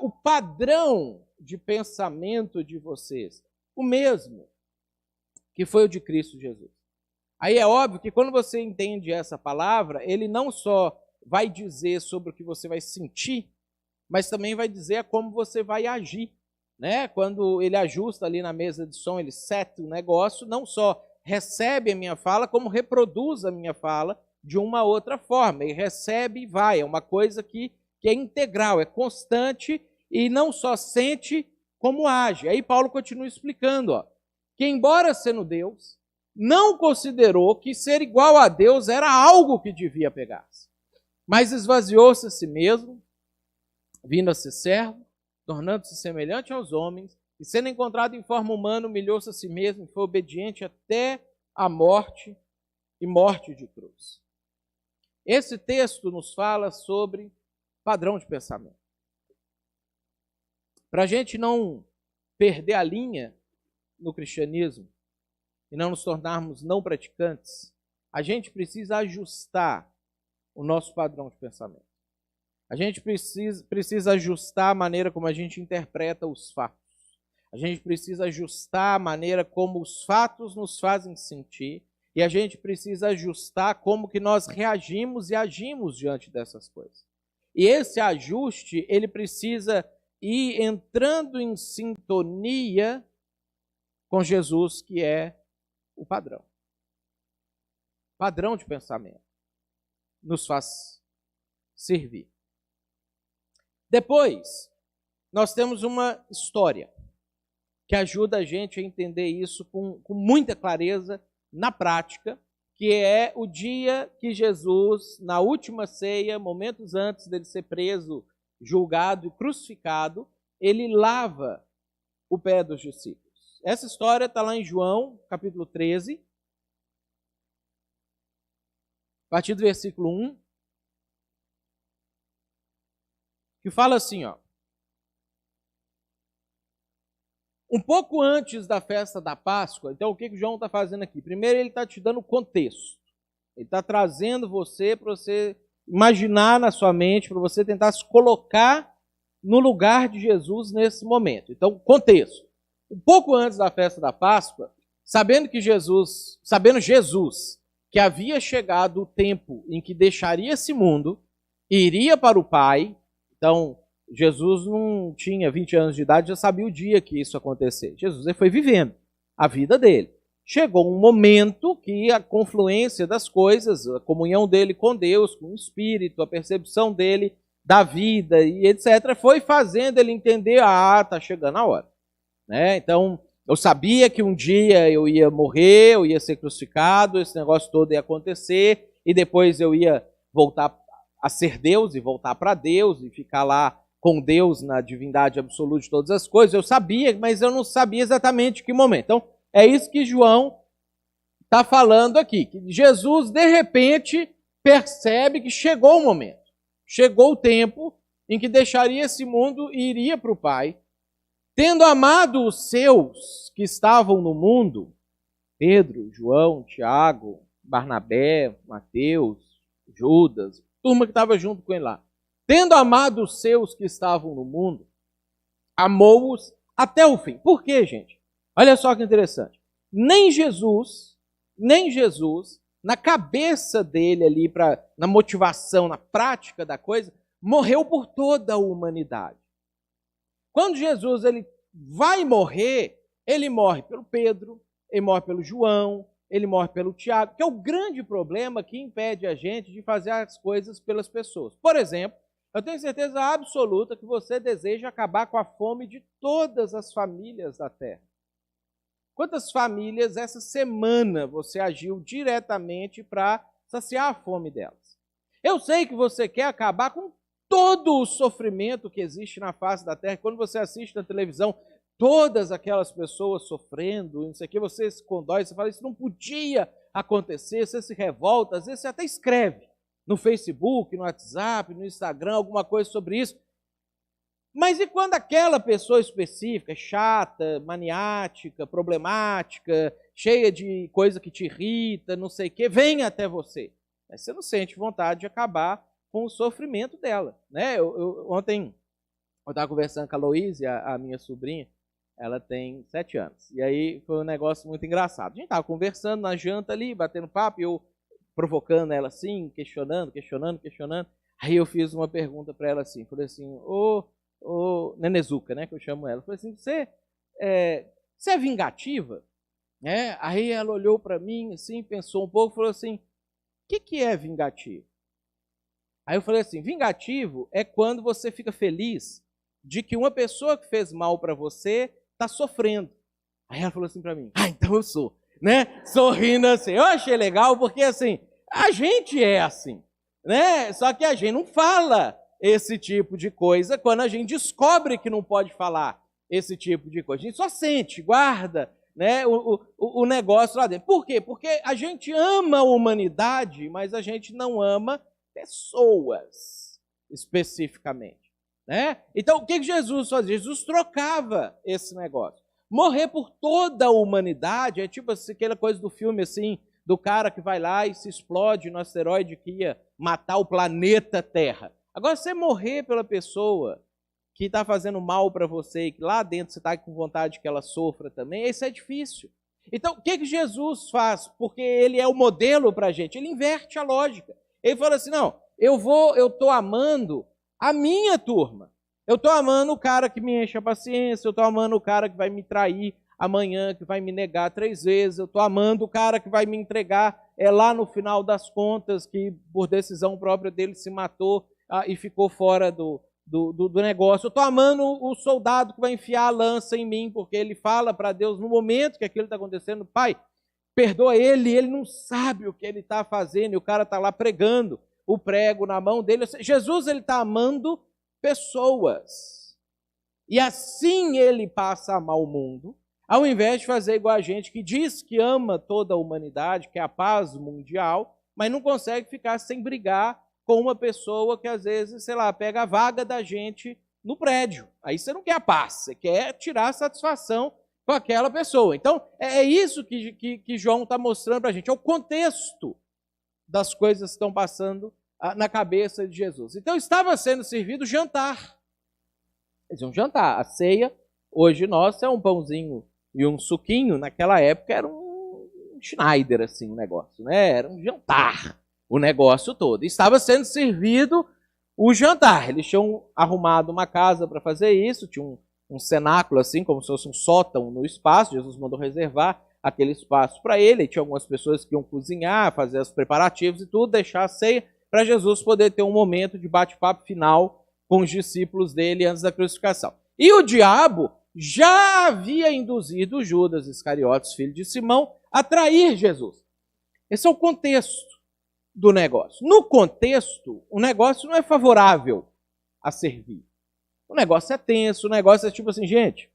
o padrão de pensamento de vocês, o mesmo que foi o de Cristo Jesus. Aí é óbvio que quando você entende essa palavra, ele não só vai dizer sobre o que você vai sentir, mas também vai dizer como você vai agir. Né? Quando ele ajusta ali na mesa de som, ele seta o negócio, não só recebe a minha fala, como reproduz a minha fala de uma outra forma. Ele recebe e vai, é uma coisa que é integral, é constante e não só sente, como age. Aí Paulo continua explicando, ó, que embora sendo Deus, não considerou que ser igual a Deus era algo que devia pegar-se, mas esvaziou-se a si mesmo, vindo a ser servo, tornando-se semelhante aos homens, e sendo encontrado em forma humana, humilhou-se a si mesmo, e foi obediente até a morte, e morte de cruz. Esse texto nos fala sobre padrão de pensamento. Para a gente não perder a linha no cristianismo, e não nos tornarmos não praticantes, a gente precisa ajustar o nosso padrão de pensamento. A gente precisa ajustar a maneira como a gente interpreta os fatos. A gente precisa ajustar a maneira como os fatos nos fazem sentir e a gente precisa ajustar como que nós reagimos e agimos diante dessas coisas. E esse ajuste, ele precisa ir entrando em sintonia com Jesus, que é o padrão. Padrão de pensamento nos faz servir. Depois, nós temos uma história que ajuda a gente a entender isso com muita clareza na prática, que é o dia que Jesus, na última ceia, momentos antes dele ser preso, julgado e crucificado, ele lava o pé dos discípulos. Essa história está lá em João, capítulo 13, a partir do versículo 1, que fala assim, ó. Um pouco antes da festa da Páscoa, então o que João está fazendo aqui? Primeiro ele está te dando o contexto. Ele está trazendo você para você imaginar na sua mente, para você tentar se colocar no lugar de Jesus nesse momento. Então, contexto. Um pouco antes da festa da Páscoa, sabendo Jesus que havia chegado o tempo em que deixaria esse mundo, iria para o Pai. Então, Jesus não tinha 20 anos de idade, já sabia o dia que isso ia acontecer. Jesus foi vivendo a vida dele. Chegou um momento que a confluência das coisas, a comunhão dele com Deus, com o Espírito, a percepção dele da vida e etc., foi fazendo ele entender, está chegando a hora. Né? Então, eu sabia que um dia eu ia morrer, eu ia ser crucificado, esse negócio todo ia acontecer, e depois eu ia voltar a ser Deus e voltar para Deus e ficar lá com Deus na divindade absoluta de todas as coisas. Eu sabia, mas eu não sabia exatamente que momento. Então, é isso que João está falando aqui, que Jesus, de repente, percebe que chegou o momento. Chegou o tempo em que deixaria esse mundo e iria para o Pai. Tendo amado os seus que estavam no mundo, Pedro, João, Tiago, Barnabé, Mateus, Judas, turma que estava junto com ele lá. Tendo amado os seus que estavam no mundo, amou-os até o fim. Por quê, gente? Olha só que interessante. Nem Jesus, na cabeça dele ali, na motivação, na prática da coisa, morreu por toda a humanidade. Quando Jesus ele vai morrer, ele morre pelo Pedro, ele morre pelo João, ele morre pelo Tiago, que é o grande problema que impede a gente de fazer as coisas pelas pessoas. Por exemplo, eu tenho certeza absoluta que você deseja acabar com a fome de todas as famílias da Terra. Quantas famílias essa semana você agiu diretamente para saciar a fome delas? Eu sei que você quer acabar com todo o sofrimento que existe na face da Terra. Quando você assiste na televisão, todas aquelas pessoas sofrendo, isso aqui, você se condói, você fala, isso não podia acontecer, você se revolta, às vezes você até escreve no Facebook, no WhatsApp, no Instagram, alguma coisa sobre isso. Mas e quando aquela pessoa específica, chata, maniática, problemática, cheia de coisa que te irrita, não sei o quê, vem até você? Aí você não sente vontade de acabar com o sofrimento dela. Né? Ontem eu estava conversando com a Loíse, a minha sobrinha, ela tem 7 anos. E aí foi um negócio muito engraçado. A gente estava conversando na janta ali, batendo papo, e eu provocando ela assim, questionando. Aí eu fiz uma pergunta para ela assim, falei assim, ô Nenezuca, né, que eu chamo ela, falei assim, você é vingativa? Aí ela olhou para mim, assim, pensou um pouco, falou assim, o que é vingativo? Aí eu falei assim, vingativo é quando você fica feliz de que uma pessoa que fez mal para você está sofrendo. Aí ela falou assim para mim, então eu sou, né? Sorrindo assim. Eu achei legal porque assim, a gente é assim, né? Só que a gente não fala esse tipo de coisa quando a gente descobre que não pode falar esse tipo de coisa. A gente só sente, guarda, né, o negócio lá dentro. Por quê? Porque a gente ama a humanidade, mas a gente não ama pessoas especificamente. Né? Então, o que Jesus fazia? Jesus trocava esse negócio. Morrer por toda a humanidade é tipo assim, aquela coisa do filme assim, do cara que vai lá e se explode no asteroide que ia matar o planeta Terra. Agora, você morrer pela pessoa que está fazendo mal para você e que lá dentro você está com vontade que ela sofra também, isso é difícil. Então, o que Jesus faz? Porque ele é o modelo para a gente. Ele inverte a lógica. Ele fala assim, não, eu estou amando a minha turma. Eu estou amando o cara que me enche a paciência, eu estou amando o cara que vai me trair amanhã, que vai me negar 3 vezes, eu estou amando o cara que vai me entregar lá no final das contas, que por decisão própria dele se matou e ficou fora do negócio. Eu estou amando o soldado que vai enfiar a lança em mim, porque ele fala para Deus no momento que aquilo está acontecendo, Pai, perdoa ele não sabe o que ele está fazendo, e o cara está lá pregando o prego na mão dele. Jesus, ele está amando pessoas. E assim ele passa a amar o mundo, ao invés de fazer igual a gente que diz que ama toda a humanidade, que é a paz mundial, mas não consegue ficar sem brigar com uma pessoa que às vezes, sei lá, pega a vaga da gente no prédio. Aí você não quer a paz, você quer tirar a satisfação com aquela pessoa. Então, é isso que João está mostrando para a gente, é o contexto das coisas que estão passando na cabeça de Jesus. Então, estava sendo servido jantar. Eles iam jantar. A ceia, hoje nossa, é um pãozinho e um suquinho. Naquela época era um Schneider, assim, o negócio, né? Era um jantar, o negócio todo. Estava sendo servido o jantar. Eles tinham arrumado uma casa para fazer isso, tinha um cenáculo, assim, como se fosse um sótão no espaço. Jesus mandou reservar aquele espaço para ele. Tinha algumas pessoas que iam cozinhar, fazer os preparativos e tudo, deixar a ceia para Jesus poder ter um momento de bate-papo final com os discípulos dele antes da crucificação. E o diabo já havia induzido Judas Iscariotes, filho de Simão, a trair Jesus. Esse é o contexto do negócio. No contexto, o negócio não é favorável a servir. O negócio é tenso, o negócio é tipo assim, gente,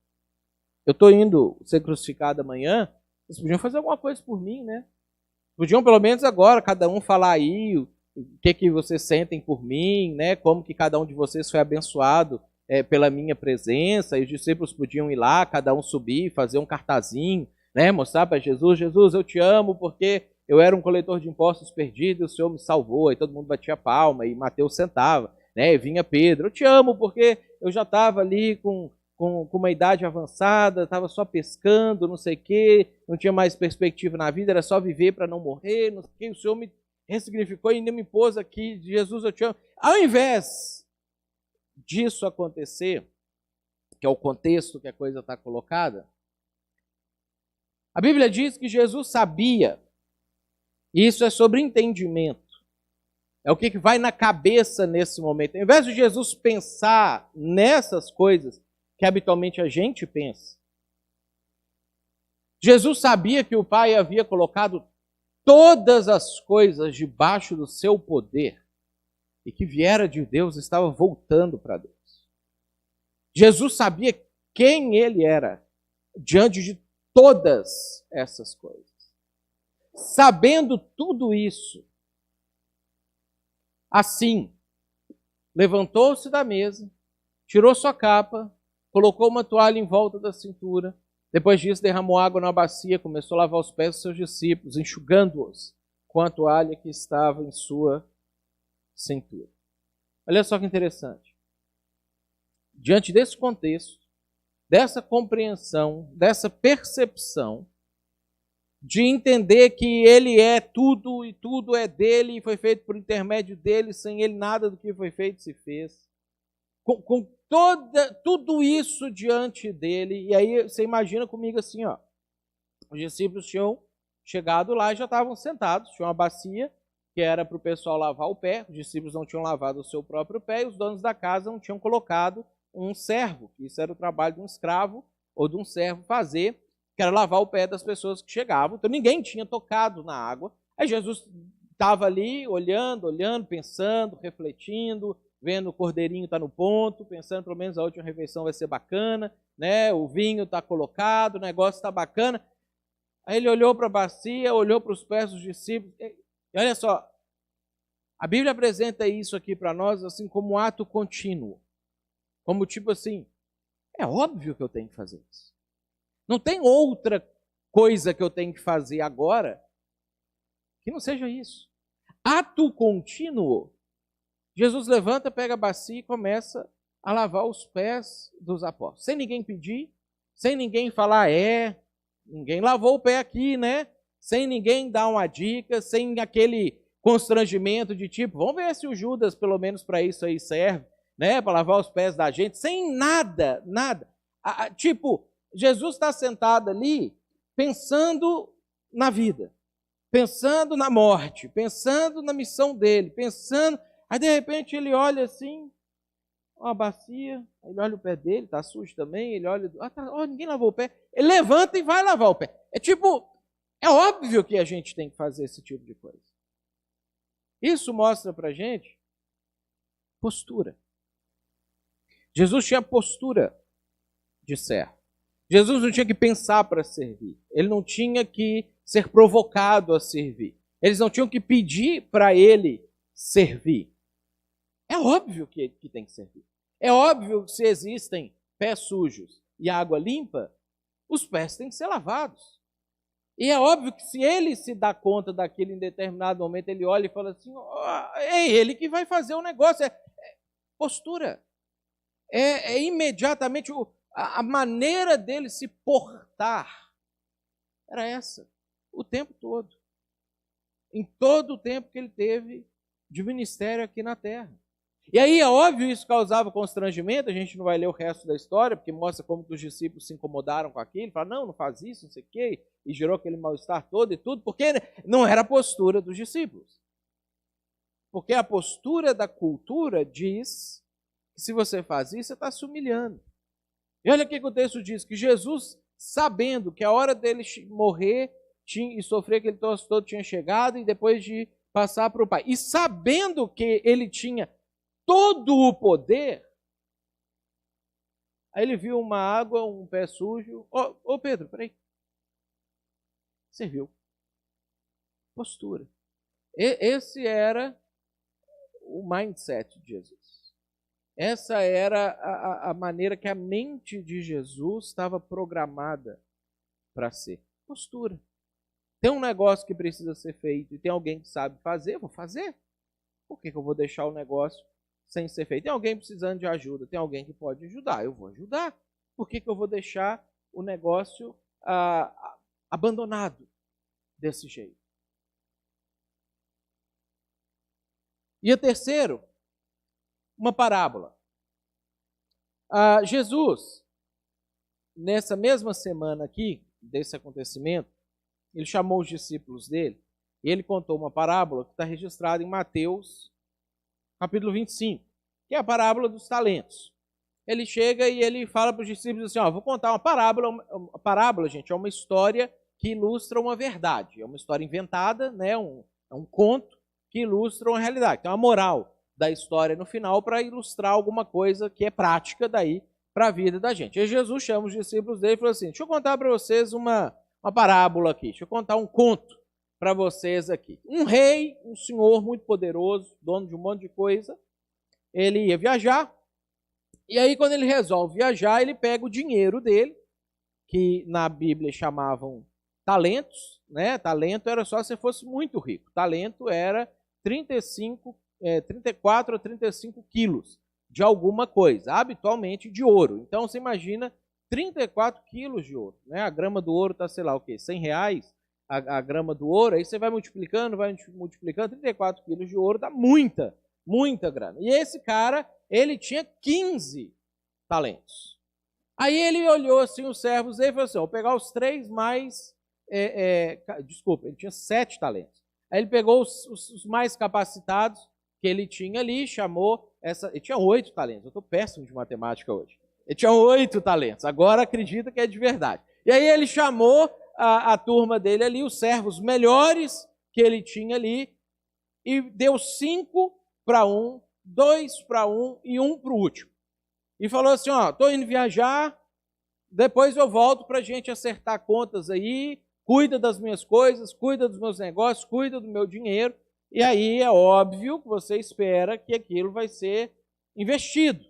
eu estou indo ser crucificado amanhã, vocês podiam fazer alguma coisa por mim, né? Podiam pelo menos agora, cada um falar aí o que vocês sentem por mim, né? Como que cada um de vocês foi abençoado pela minha presença, e os discípulos podiam ir lá, cada um subir, fazer um cartazinho, né? Mostrar para Jesus, Jesus, eu te amo porque eu era um coletor de impostos perdido, o Senhor me salvou, aí todo mundo batia palma, e Mateus sentava, né? E vinha Pedro, eu te amo porque eu já estava ali com uma idade avançada, estava só pescando, não sei o quê, não tinha mais perspectiva na vida, era só viver para não morrer, não sei o quê, o Senhor me ressignificou e ainda me pôs aqui, Jesus, eu te amo. Ao invés disso acontecer, que é o contexto que a coisa está colocada, a Bíblia diz que Jesus sabia, e isso é sobre entendimento, é o que vai na cabeça nesse momento. Ao invés de Jesus pensar nessas coisas que habitualmente a gente pensa, Jesus sabia que o Pai havia colocado todas as coisas debaixo do seu poder e que viera de Deus estava voltando para Deus. Jesus sabia quem ele era diante de todas essas coisas. Sabendo tudo isso, assim, levantou-se da mesa, tirou sua capa, colocou uma toalha em volta da cintura, depois disso derramou água na bacia, começou a lavar os pés dos seus discípulos, enxugando-os com a toalha que estava em sua cintura. Olha só que interessante. Diante desse contexto, dessa compreensão, dessa percepção, de entender que ele é tudo e tudo é dele e foi feito por intermédio dele, sem ele nada do que foi feito se fez. Com tudo isso diante dele, e aí você imagina comigo assim, ó, os discípulos tinham chegado lá e já estavam sentados, tinha uma bacia que era para o pessoal lavar o pé, os discípulos não tinham lavado o seu próprio pé, e os donos da casa não tinham colocado um servo, isso era o trabalho de um escravo ou de um servo fazer, que era lavar o pé das pessoas que chegavam, então ninguém tinha tocado na água. Aí Jesus estava ali olhando, pensando, refletindo, vendo o cordeirinho está no ponto, pensando pelo menos a última refeição vai ser bacana, né? O vinho está colocado, o negócio está bacana. Aí ele olhou para a bacia, olhou para os pés dos discípulos, e olha só, a Bíblia apresenta isso aqui para nós assim como um ato contínuo, como tipo assim, é óbvio que eu tenho que fazer isso. Não tem outra coisa que eu tenho que fazer agora que não seja isso. Ato contínuo. Jesus levanta, pega a bacia e começa a lavar os pés dos apóstolos. Sem ninguém pedir, sem ninguém falar, ninguém lavou o pé aqui, né? Sem ninguém dar uma dica, sem aquele constrangimento de tipo, vamos ver se o Judas pelo menos para isso aí serve, né? Para lavar os pés da gente, sem nada. Tipo, Jesus está sentado ali pensando na vida, pensando na morte, pensando na missão dele, pensando... Aí, de repente, ele olha assim, uma bacia, ele olha o pé dele, está sujo também, ele olha, ninguém lavou o pé. Ele levanta e vai lavar o pé. É tipo, É óbvio que a gente tem que fazer esse tipo de coisa. Isso mostra para a gente postura. Jesus tinha postura de servo. Jesus não tinha que pensar para servir. Ele não tinha que ser provocado a servir. Eles não tinham que pedir para ele servir. É óbvio que tem que servir. É óbvio que se existem pés sujos e água limpa, os pés têm que ser lavados. E é óbvio que se ele se dá conta daquilo em determinado momento, ele olha e fala assim, é ele que vai fazer o negócio. É postura. É imediatamente a maneira dele se portar. Era essa, o tempo todo. Em todo o tempo que ele teve de ministério aqui na terra. E aí, é óbvio, isso causava constrangimento, a gente não vai ler o resto da história, porque mostra como que os discípulos se incomodaram com aquilo, falaram, não faz isso, não sei o quê, e gerou aquele mal-estar todo e tudo, porque não era a postura dos discípulos. Porque a postura da cultura diz que se você faz isso, você está se humilhando. E olha o que o texto diz, que Jesus, sabendo que a hora dele morrer e sofrer aquele troço todo tinha chegado, e depois de passar para o Pai, e sabendo que ele tinha todo o poder, aí ele viu uma água, um pé sujo. Ô Pedro, peraí. Serviu. Postura. Esse era o mindset de Jesus. Essa era a maneira que a mente de Jesus estava programada para ser. Postura. Tem um negócio que precisa ser feito e tem alguém que sabe fazer, vou fazer. Por que eu vou deixar o negócio sem ser feito? Tem alguém precisando de ajuda, tem alguém que pode ajudar, eu vou ajudar. Por que eu vou deixar o negócio abandonado desse jeito? E o terceiro, uma parábola. Jesus, nessa mesma semana aqui, desse acontecimento, ele chamou os discípulos dele e ele contou uma parábola que está registrada em Mateus, capítulo 25, que é a parábola dos talentos. Ele chega e ele fala para os discípulos assim, vou contar uma parábola. A parábola, gente, é uma história que ilustra uma verdade. É uma história inventada, né? É um conto que ilustra uma realidade. Tem uma moral da história no final para ilustrar alguma coisa que é prática daí para a vida da gente. E Jesus chama os discípulos dele e fala assim, deixa eu contar para vocês uma parábola aqui, deixa eu contar um conto para vocês aqui. Um rei, um senhor muito poderoso, dono de um monte de coisa, ele ia viajar, e aí quando ele resolve viajar, ele pega o dinheiro dele, que na Bíblia chamavam talentos, né? Talento era só se fosse muito rico. Talento era 34 a 35 quilos de alguma coisa, habitualmente de ouro. Então você imagina 34 quilos de ouro, né? A grama do ouro está, sei lá o quê, R$100 a grama do ouro, aí você vai multiplicando, 34 quilos de ouro dá muita grana. E esse cara, ele tinha 15 talentos. Aí ele olhou assim os servos dele e falou assim, vou pegar os 3 mais... desculpa, ele tinha 7 talentos. Aí ele pegou os mais capacitados que ele tinha ali, chamou ele tinha 8 talentos. Eu estou péssimo de matemática hoje. Ele tinha 8 talentos. Agora acredita que é de verdade. E aí ele chamou a turma dele ali, os servos melhores que ele tinha ali, e deu 5 para um, 2 para um e 1 para o último. E falou assim, estou indo viajar, depois eu volto para a gente acertar contas aí, cuida das minhas coisas, cuida dos meus negócios, cuida do meu dinheiro, e aí é óbvio que você espera que aquilo vai ser investido.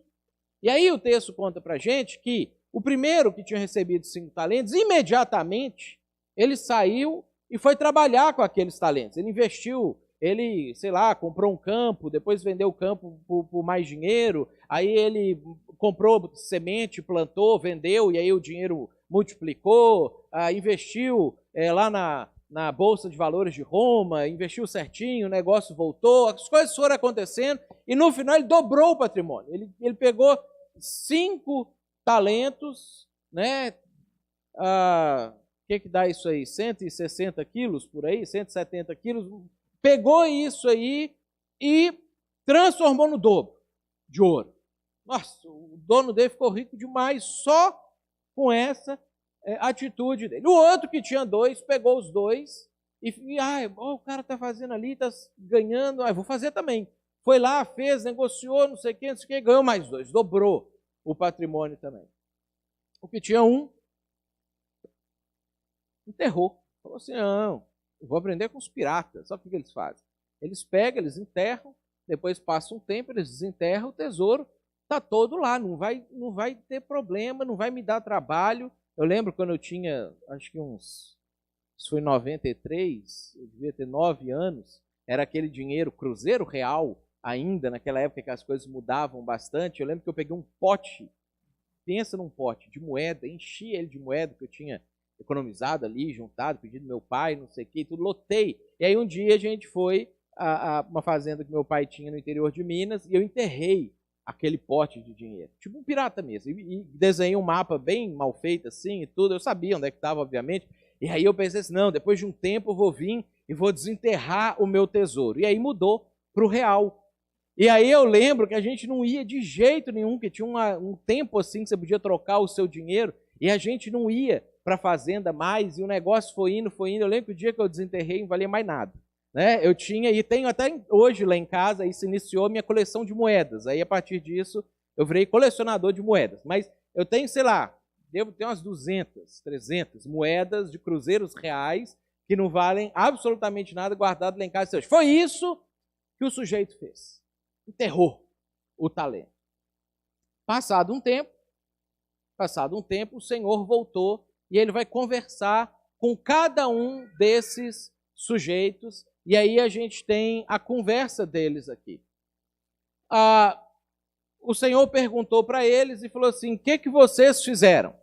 E aí o texto conta para a gente que o primeiro que tinha recebido 5 talentos, imediatamente ele saiu e foi trabalhar com aqueles talentos. Ele investiu, ele, sei lá, comprou um campo, depois vendeu o campo por mais dinheiro, aí ele comprou semente, plantou, vendeu, e aí o dinheiro multiplicou, investiu lá na Bolsa de Valores de Roma, investiu certinho, o negócio voltou, as coisas foram acontecendo, e no final ele dobrou o patrimônio. Ele pegou 5 talentos, né? Que dá isso aí? 160 quilos por aí, 170 quilos. Pegou isso aí e transformou no dobro de ouro. Nossa, o dono dele ficou rico demais só com essa atitude dele. O outro que tinha 2, pegou os 2 e o cara está fazendo ali, está ganhando, vou fazer também. Foi lá, fez, negociou, não sei o que, ganhou mais 2, dobrou o patrimônio também. O que tinha 1, enterrou. Falou assim, não, eu vou aprender com os piratas. Sabe o que eles fazem? Eles pegam, eles enterram, depois passa um tempo, eles desenterram o tesouro, está todo lá, não vai ter problema, não vai me dar trabalho. Eu lembro quando eu tinha, acho que isso foi em 93, eu devia ter 9 anos, era aquele dinheiro, Cruzeiro Real, ainda, naquela época que as coisas mudavam bastante. Eu lembro que eu peguei um pote, pensa num pote de moeda, enchi ele de moeda que eu tinha economizado ali, juntado, pedido do meu pai, não sei o que, tudo, lotei. E aí um dia a gente foi a uma fazenda que meu pai tinha no interior de Minas e eu enterrei aquele pote de dinheiro, tipo um pirata mesmo, e desenhei um mapa bem mal feito assim e tudo, eu sabia onde é que estava, obviamente, e aí eu pensei assim, não, depois de um tempo eu vou vir e vou desenterrar o meu tesouro. E aí mudou para o real. E aí eu lembro que a gente não ia de jeito nenhum, que tinha um tempo assim que você podia trocar o seu dinheiro, e a gente não ia para a fazenda mais, e o negócio foi indo. Eu lembro que o dia que eu desenterrei não valia mais nada. Né? Eu tinha, e tenho até hoje lá em casa, aí se iniciou a minha coleção de moedas. Aí a partir disso eu virei colecionador de moedas. Mas eu tenho, sei lá, devo ter umas 200, 300 moedas de cruzeiros reais que não valem absolutamente nada, guardado lá em casa. Foi isso que o sujeito fez. Enterrou o talento. Passado um tempo, o Senhor voltou e ele vai conversar com cada um desses sujeitos. E aí a gente tem a conversa deles aqui. O Senhor perguntou para eles e falou assim, o que vocês fizeram?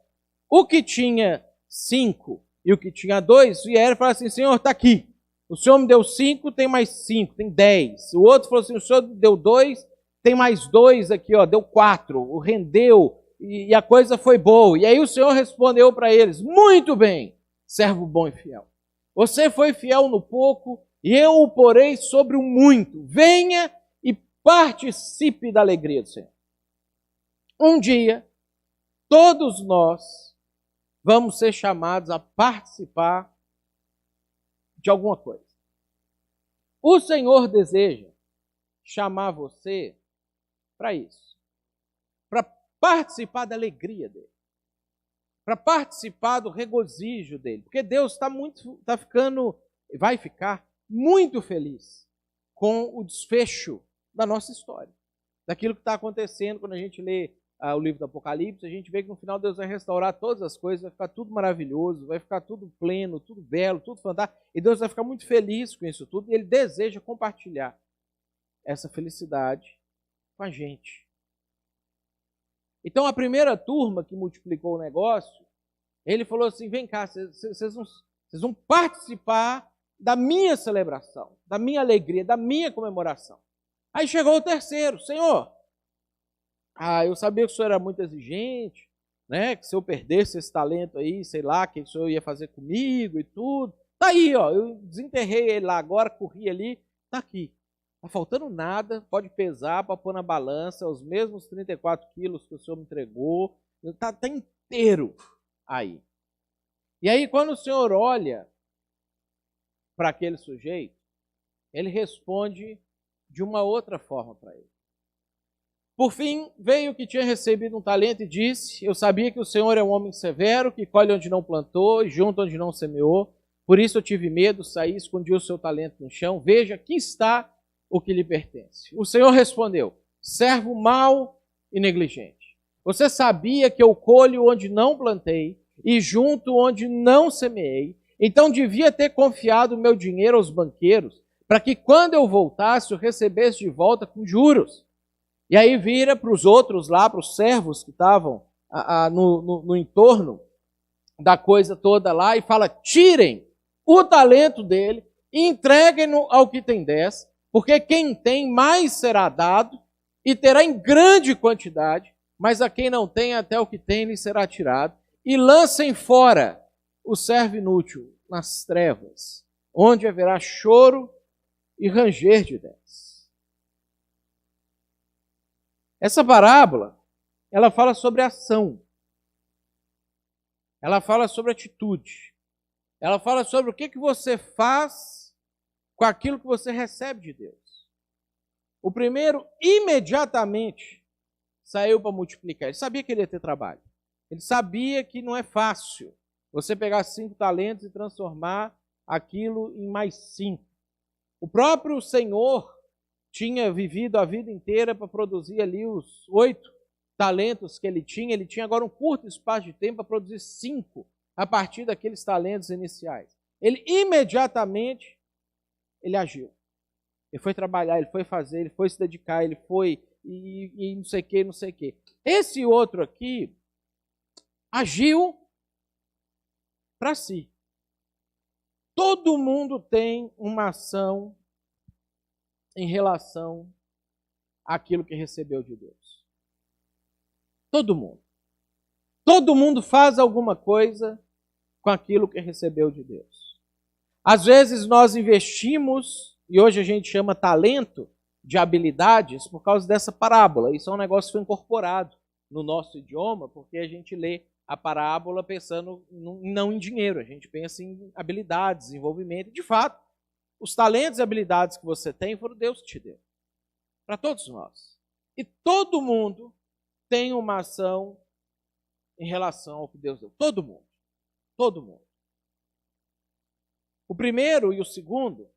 O que tinha 5 e o que tinha 2 vieram e falaram assim, Senhor, está aqui. O Senhor me deu 5, tem mais 5, tem 10. O outro falou assim, o Senhor deu 2, tem mais 2 aqui, deu 4. Rendeu e a coisa foi boa. E aí o Senhor respondeu para eles, muito bem, servo bom e fiel. Você foi fiel no pouco e eu o porei sobre o muito. Venha e participe da alegria do Senhor. Um dia, todos nós vamos ser chamados a participar de alguma coisa. O Senhor deseja chamar você para isso, para participar da alegria dele, para participar do regozijo dele, porque Deus vai ficar muito feliz com o desfecho da nossa história, daquilo que está acontecendo. Quando a gente lê o livro do Apocalipse, a gente vê que no final Deus vai restaurar todas as coisas, vai ficar tudo maravilhoso, vai ficar tudo pleno, tudo belo, tudo fantástico, e Deus vai ficar muito feliz com isso tudo, e Ele deseja compartilhar essa felicidade com a gente. Então a primeira turma que multiplicou o negócio, ele falou assim, vem cá, vocês vão participar da minha celebração, da minha alegria, da minha comemoração. Aí chegou o terceiro, Senhor, eu sabia que o Senhor era muito exigente, né? Que se eu perdesse esse talento aí, sei lá, o que o Senhor ia fazer comigo e tudo. Tá aí, eu desenterrei ele lá agora, corri ali, tá aqui. Tá faltando nada, pode pesar para pôr na balança, os mesmos 34 quilos que o Senhor me entregou, tá inteiro aí. E aí quando o Senhor olha para aquele sujeito, ele responde de uma outra forma para ele. Por fim, veio o que tinha recebido um talento e disse, eu sabia que o Senhor é um homem severo, que colhe onde não plantou e junta onde não semeou. Por isso eu tive medo, saí, escondi o seu talento no chão. Veja, aqui está o que lhe pertence. O Senhor respondeu, servo mau e negligente. Você sabia que eu colho onde não plantei e junto onde não semeei. Então devia ter confiado o meu dinheiro aos banqueiros, para que quando eu voltasse eu recebesse de volta com juros. E aí vira para os outros lá, para os servos que estavam no entorno da coisa toda lá, e fala, tirem o talento dele e entreguem-no ao que tem 10, porque quem tem mais será dado e terá em grande quantidade, mas a quem não tem até o que tem lhe será tirado. E lancem fora o servo inútil nas trevas, onde haverá choro e ranger de dentes. Essa parábola, ela fala sobre ação. ela fala sobre atitude. Ela fala sobre o que você faz com aquilo que você recebe de Deus. O primeiro, imediatamente, saiu para multiplicar. Ele sabia que ele ia ter trabalho. Ele sabia que não é fácil você pegar 5 talentos e transformar aquilo em mais 5. O próprio Senhor tinha vivido a vida inteira para produzir ali os 8 talentos que ele tinha agora um curto espaço de tempo para produzir 5 a partir daqueles talentos iniciais. Ele imediatamente, ele agiu. Ele foi trabalhar, ele foi fazer, ele foi se dedicar, ele foi e não sei o que, não sei o que. Esse outro aqui agiu para si. Todo mundo tem uma ação em relação àquilo que recebeu de Deus. Todo mundo. Todo mundo faz alguma coisa com aquilo que recebeu de Deus. Às vezes nós investimos, e hoje a gente chama talento de habilidades, por causa dessa parábola. Isso é um negócio que foi incorporado no nosso idioma, porque a gente lê a parábola pensando não em dinheiro, a gente pensa em habilidades, desenvolvimento. De fato, os talentos e habilidades que você tem foram Deus que te deu. Para todos nós. E todo mundo tem uma ação em relação ao que Deus deu. Todo mundo. Todo mundo. O primeiro e o segundo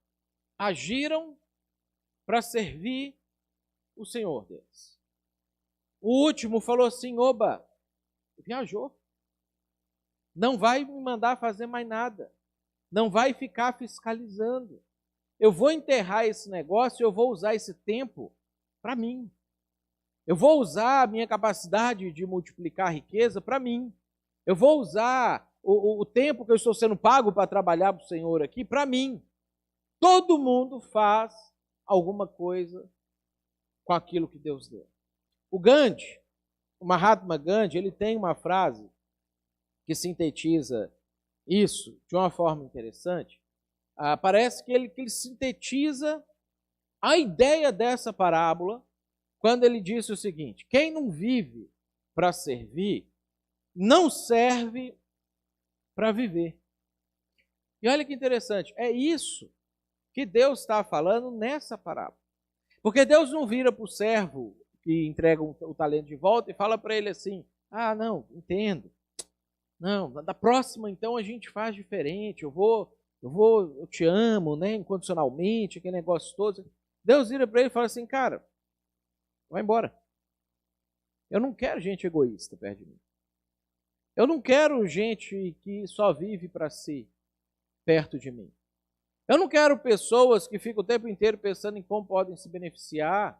agiram para servir o Senhor deles. O último falou assim, oba, viajou. Não vai me mandar fazer mais nada. Não vai ficar fiscalizando. Eu vou enterrar esse negócio e eu vou usar esse tempo para mim. Eu vou usar a minha capacidade de multiplicar a riqueza para mim. Eu vou usar o tempo que eu estou sendo pago para trabalhar para o Senhor aqui para mim. Todo mundo faz alguma coisa com aquilo que Deus deu. O Gandhi, o Mahatma Gandhi, ele tem uma frase que sintetiza isso de uma forma interessante. Parece que ele sintetiza a ideia dessa parábola quando ele disse o seguinte: quem não vive para servir, não serve para viver. E olha que interessante, é isso que Deus está falando nessa parábola. Porque Deus não vira para o servo que entrega o talento de volta e fala para ele assim, não, entendo. Não, da próxima então a gente faz diferente, eu te amo, né, incondicionalmente, aquele negócio todo. Deus vira para ele e fala assim, cara, vai embora. Eu não quero gente egoísta perto de mim. Eu não quero gente que só vive para si perto de mim. Eu não quero pessoas que ficam o tempo inteiro pensando em como podem se beneficiar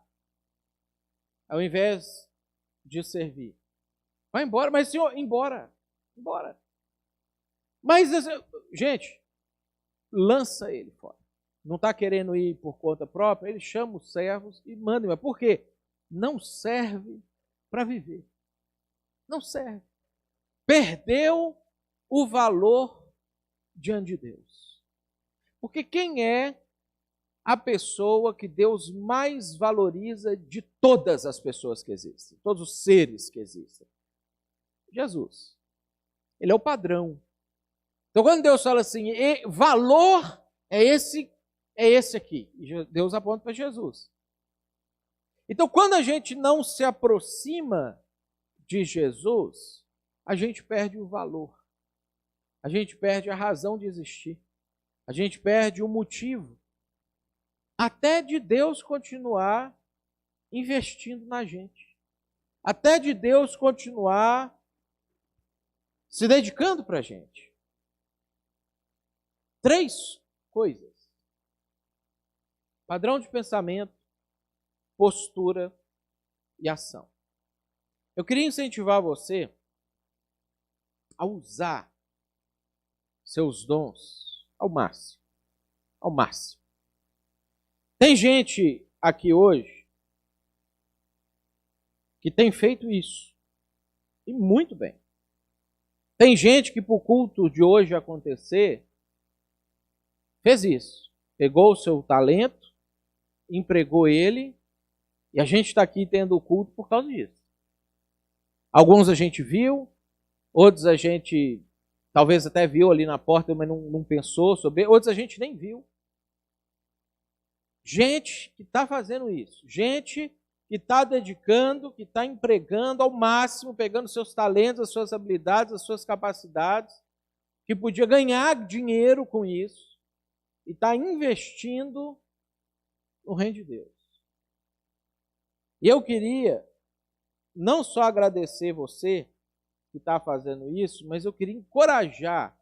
ao invés de servir. Vai embora, mas senhor, embora. Mas, gente, lança ele fora. Não está querendo ir por conta própria, ele chama os servos e manda. Mas por quê? Não serve para viver. Não serve. Perdeu o valor diante de Deus. Porque quem é a pessoa que Deus mais valoriza de todas as pessoas que existem? Todos os seres que existem? Jesus. Ele é o padrão. Então quando Deus fala assim, valor é esse aqui. E Deus aponta para Jesus. Então quando a gente não se aproxima de Jesus, a gente perde o valor. A gente perde a razão de existir. A gente perde o motivo. Até de Deus continuar investindo na gente. Até de Deus continuar se dedicando para a gente. 3 coisas. Padrão de pensamento, postura e ação. Eu queria incentivar você a usar seus dons ao máximo. Ao máximo. Tem gente aqui hoje que tem feito isso. E muito bem. Tem gente que para o culto de hoje acontecer, fez isso. Pegou o seu talento, empregou ele, e a gente está aqui tendo o culto por causa disso. Alguns a gente viu, outros a gente talvez até viu ali na porta, mas não pensou sobre. Outros a gente nem viu. Gente que está fazendo isso. Gente que está dedicando, que está empregando ao máximo, pegando seus talentos, as suas habilidades, as suas capacidades, que podia ganhar dinheiro com isso, e está investindo no reino de Deus. E eu queria não só agradecer você que está fazendo isso, mas eu queria encorajar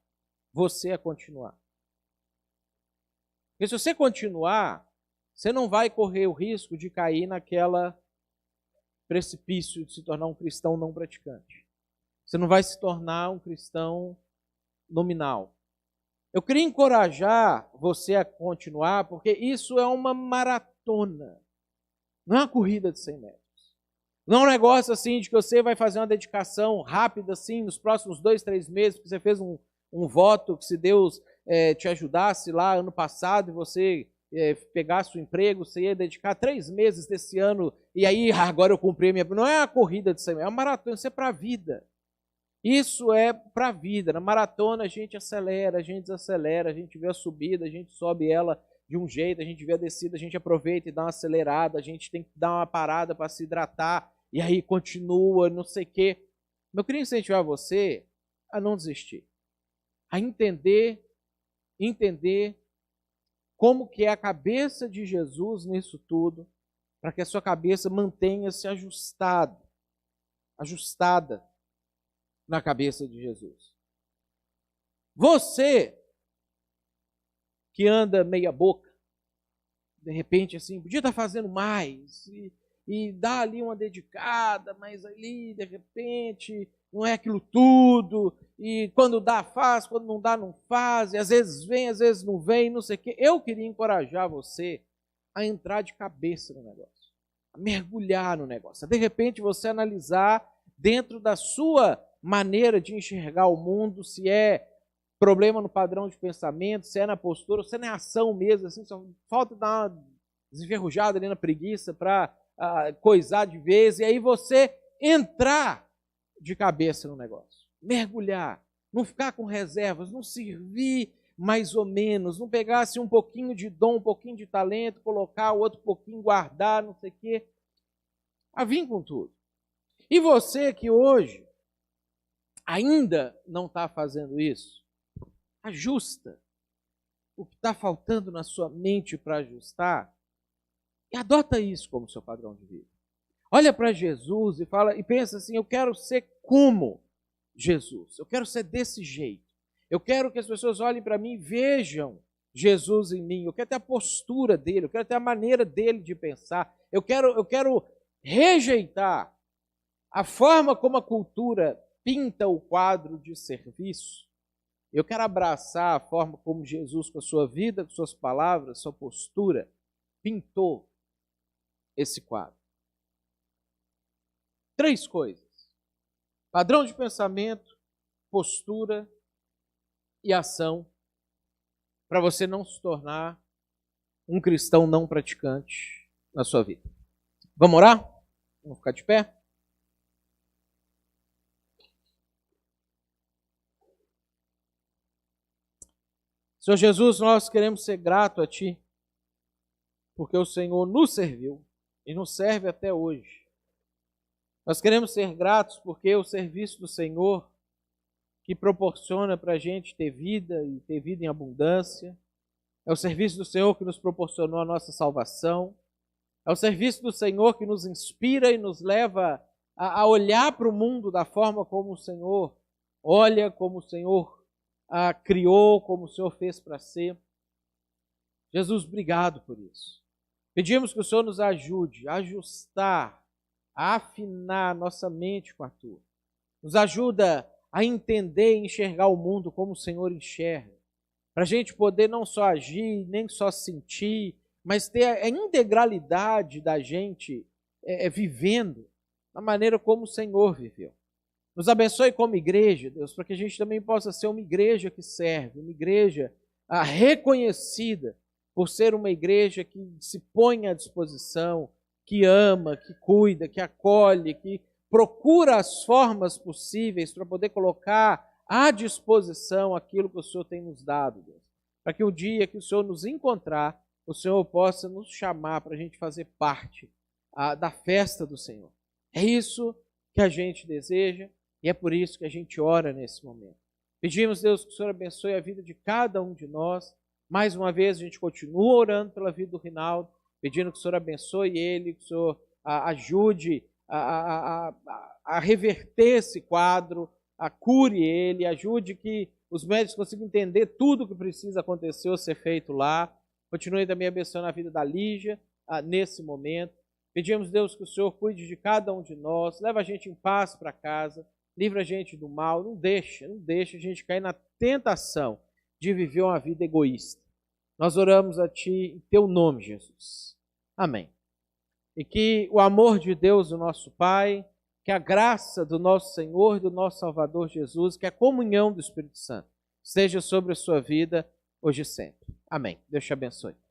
você a continuar. Porque se você continuar, você não vai correr o risco de cair naquela precipício de se tornar um cristão não praticante. Você não vai se tornar um cristão nominal. Eu queria encorajar você a continuar, porque isso é uma maratona. Não é uma corrida de 100 metros. Não é um negócio assim de que você vai fazer uma dedicação rápida assim nos próximos 2, 3 meses, porque você fez um voto que se Deus te ajudasse lá ano passado e você pegasse o emprego, você ia dedicar 3 meses desse ano e aí agora eu cumpri a minha... Não é uma corrida de 100 metros, é uma maratona, isso é para a vida. Isso é para a vida. Na maratona a gente acelera, a gente desacelera, a gente vê a subida, a gente sobe ela de um jeito, a gente vê a descida, a gente aproveita e dá uma acelerada, a gente tem que dar uma parada para se hidratar, e aí continua, não sei o quê. Eu queria incentivar você a não desistir, a entender como que é a cabeça de Jesus nisso tudo, para que a sua cabeça mantenha-se ajustada na cabeça de Jesus. Você que anda meia boca, de repente assim, podia estar fazendo mais, e dá ali uma dedicada, mas ali, de repente, não é aquilo tudo, e quando dá, faz, quando não dá, não faz, e às vezes vem, às vezes não vem, não sei o quê. Eu queria encorajar você a entrar de cabeça no negócio, a mergulhar no negócio, a de repente você analisar dentro da sua maneira de enxergar o mundo, se é problema no padrão de pensamento, se é na postura, se é na ação mesmo, assim, só falta dar uma desenferrujada ali na preguiça para coisar de vez, e aí você entrar de cabeça no negócio, mergulhar, não ficar com reservas, não servir mais ou menos, não pegar assim, um pouquinho de dom, um pouquinho de talento, colocar o outro pouquinho, guardar, não sei o quê, a vir com tudo. E você que hoje ainda não está fazendo isso, ajusta o que está faltando na sua mente para ajustar e adota isso como seu padrão de vida. Olha para Jesus e fala e pensa assim: eu quero ser como Jesus, eu quero ser desse jeito. Eu quero que as pessoas olhem para mim e vejam Jesus em mim. Eu quero ter a postura dele, eu quero ter a maneira dele de pensar. Eu quero rejeitar a forma como a cultura pinta o quadro de serviço. Eu quero abraçar a forma como Jesus, com a sua vida, com suas palavras, sua postura, pintou esse quadro. 3 coisas: padrão de pensamento, postura e ação, para você não se tornar um cristão não praticante na sua vida. Vamos orar? Vamos ficar de pé? Senhor Jesus, nós queremos ser gratos a Ti, porque o Senhor nos serviu e nos serve até hoje. Nós queremos ser gratos porque o serviço do Senhor, que proporciona para a gente ter vida e ter vida em abundância, é o serviço do Senhor que nos proporcionou a nossa salvação, é o serviço do Senhor que nos inspira e nos leva a olhar para o mundo da forma como o Senhor olha, como o Senhor criou, como o Senhor fez para ser. Jesus, obrigado por isso. Pedimos que o Senhor nos ajude a ajustar, a afinar nossa mente com a Tua. Nos ajuda a entender e enxergar o mundo como o Senhor enxerga. Para a gente poder não só agir, nem só sentir, mas ter a integralidade da gente vivendo da maneira como o Senhor viveu. Nos abençoe como igreja, Deus, para que a gente também possa ser uma igreja que serve, uma igreja reconhecida por ser uma igreja que se põe à disposição, que ama, que cuida, que acolhe, que procura as formas possíveis para poder colocar à disposição aquilo que o Senhor tem nos dado, Deus. Para que o dia que o Senhor nos encontrar, o Senhor possa nos chamar para a gente fazer parte da festa do Senhor. É isso que a gente deseja e é por isso que a gente ora nesse momento. Pedimos, Deus, que o Senhor abençoe a vida de cada um de nós. Mais uma vez, a gente continua orando pela vida do Rinaldo, pedindo que o Senhor abençoe ele, que o Senhor ajude a reverter esse quadro, cure ele, ajude que os médicos consigam entender tudo o que precisa acontecer ou ser feito lá. Continue também abençoando a vida da Lígia nesse momento. Pedimos, Deus, que o Senhor cuide de cada um de nós, leva a gente em paz para casa, livra a gente do mal, não deixa a gente cair na tentação de viver uma vida egoísta. Nós oramos a Ti em Teu nome, Jesus. Amém. E que o amor de Deus, o nosso Pai, que a graça do nosso Senhor e do nosso Salvador Jesus, que a comunhão do Espírito Santo esteja sobre a sua vida hoje e sempre. Amém. Deus te abençoe.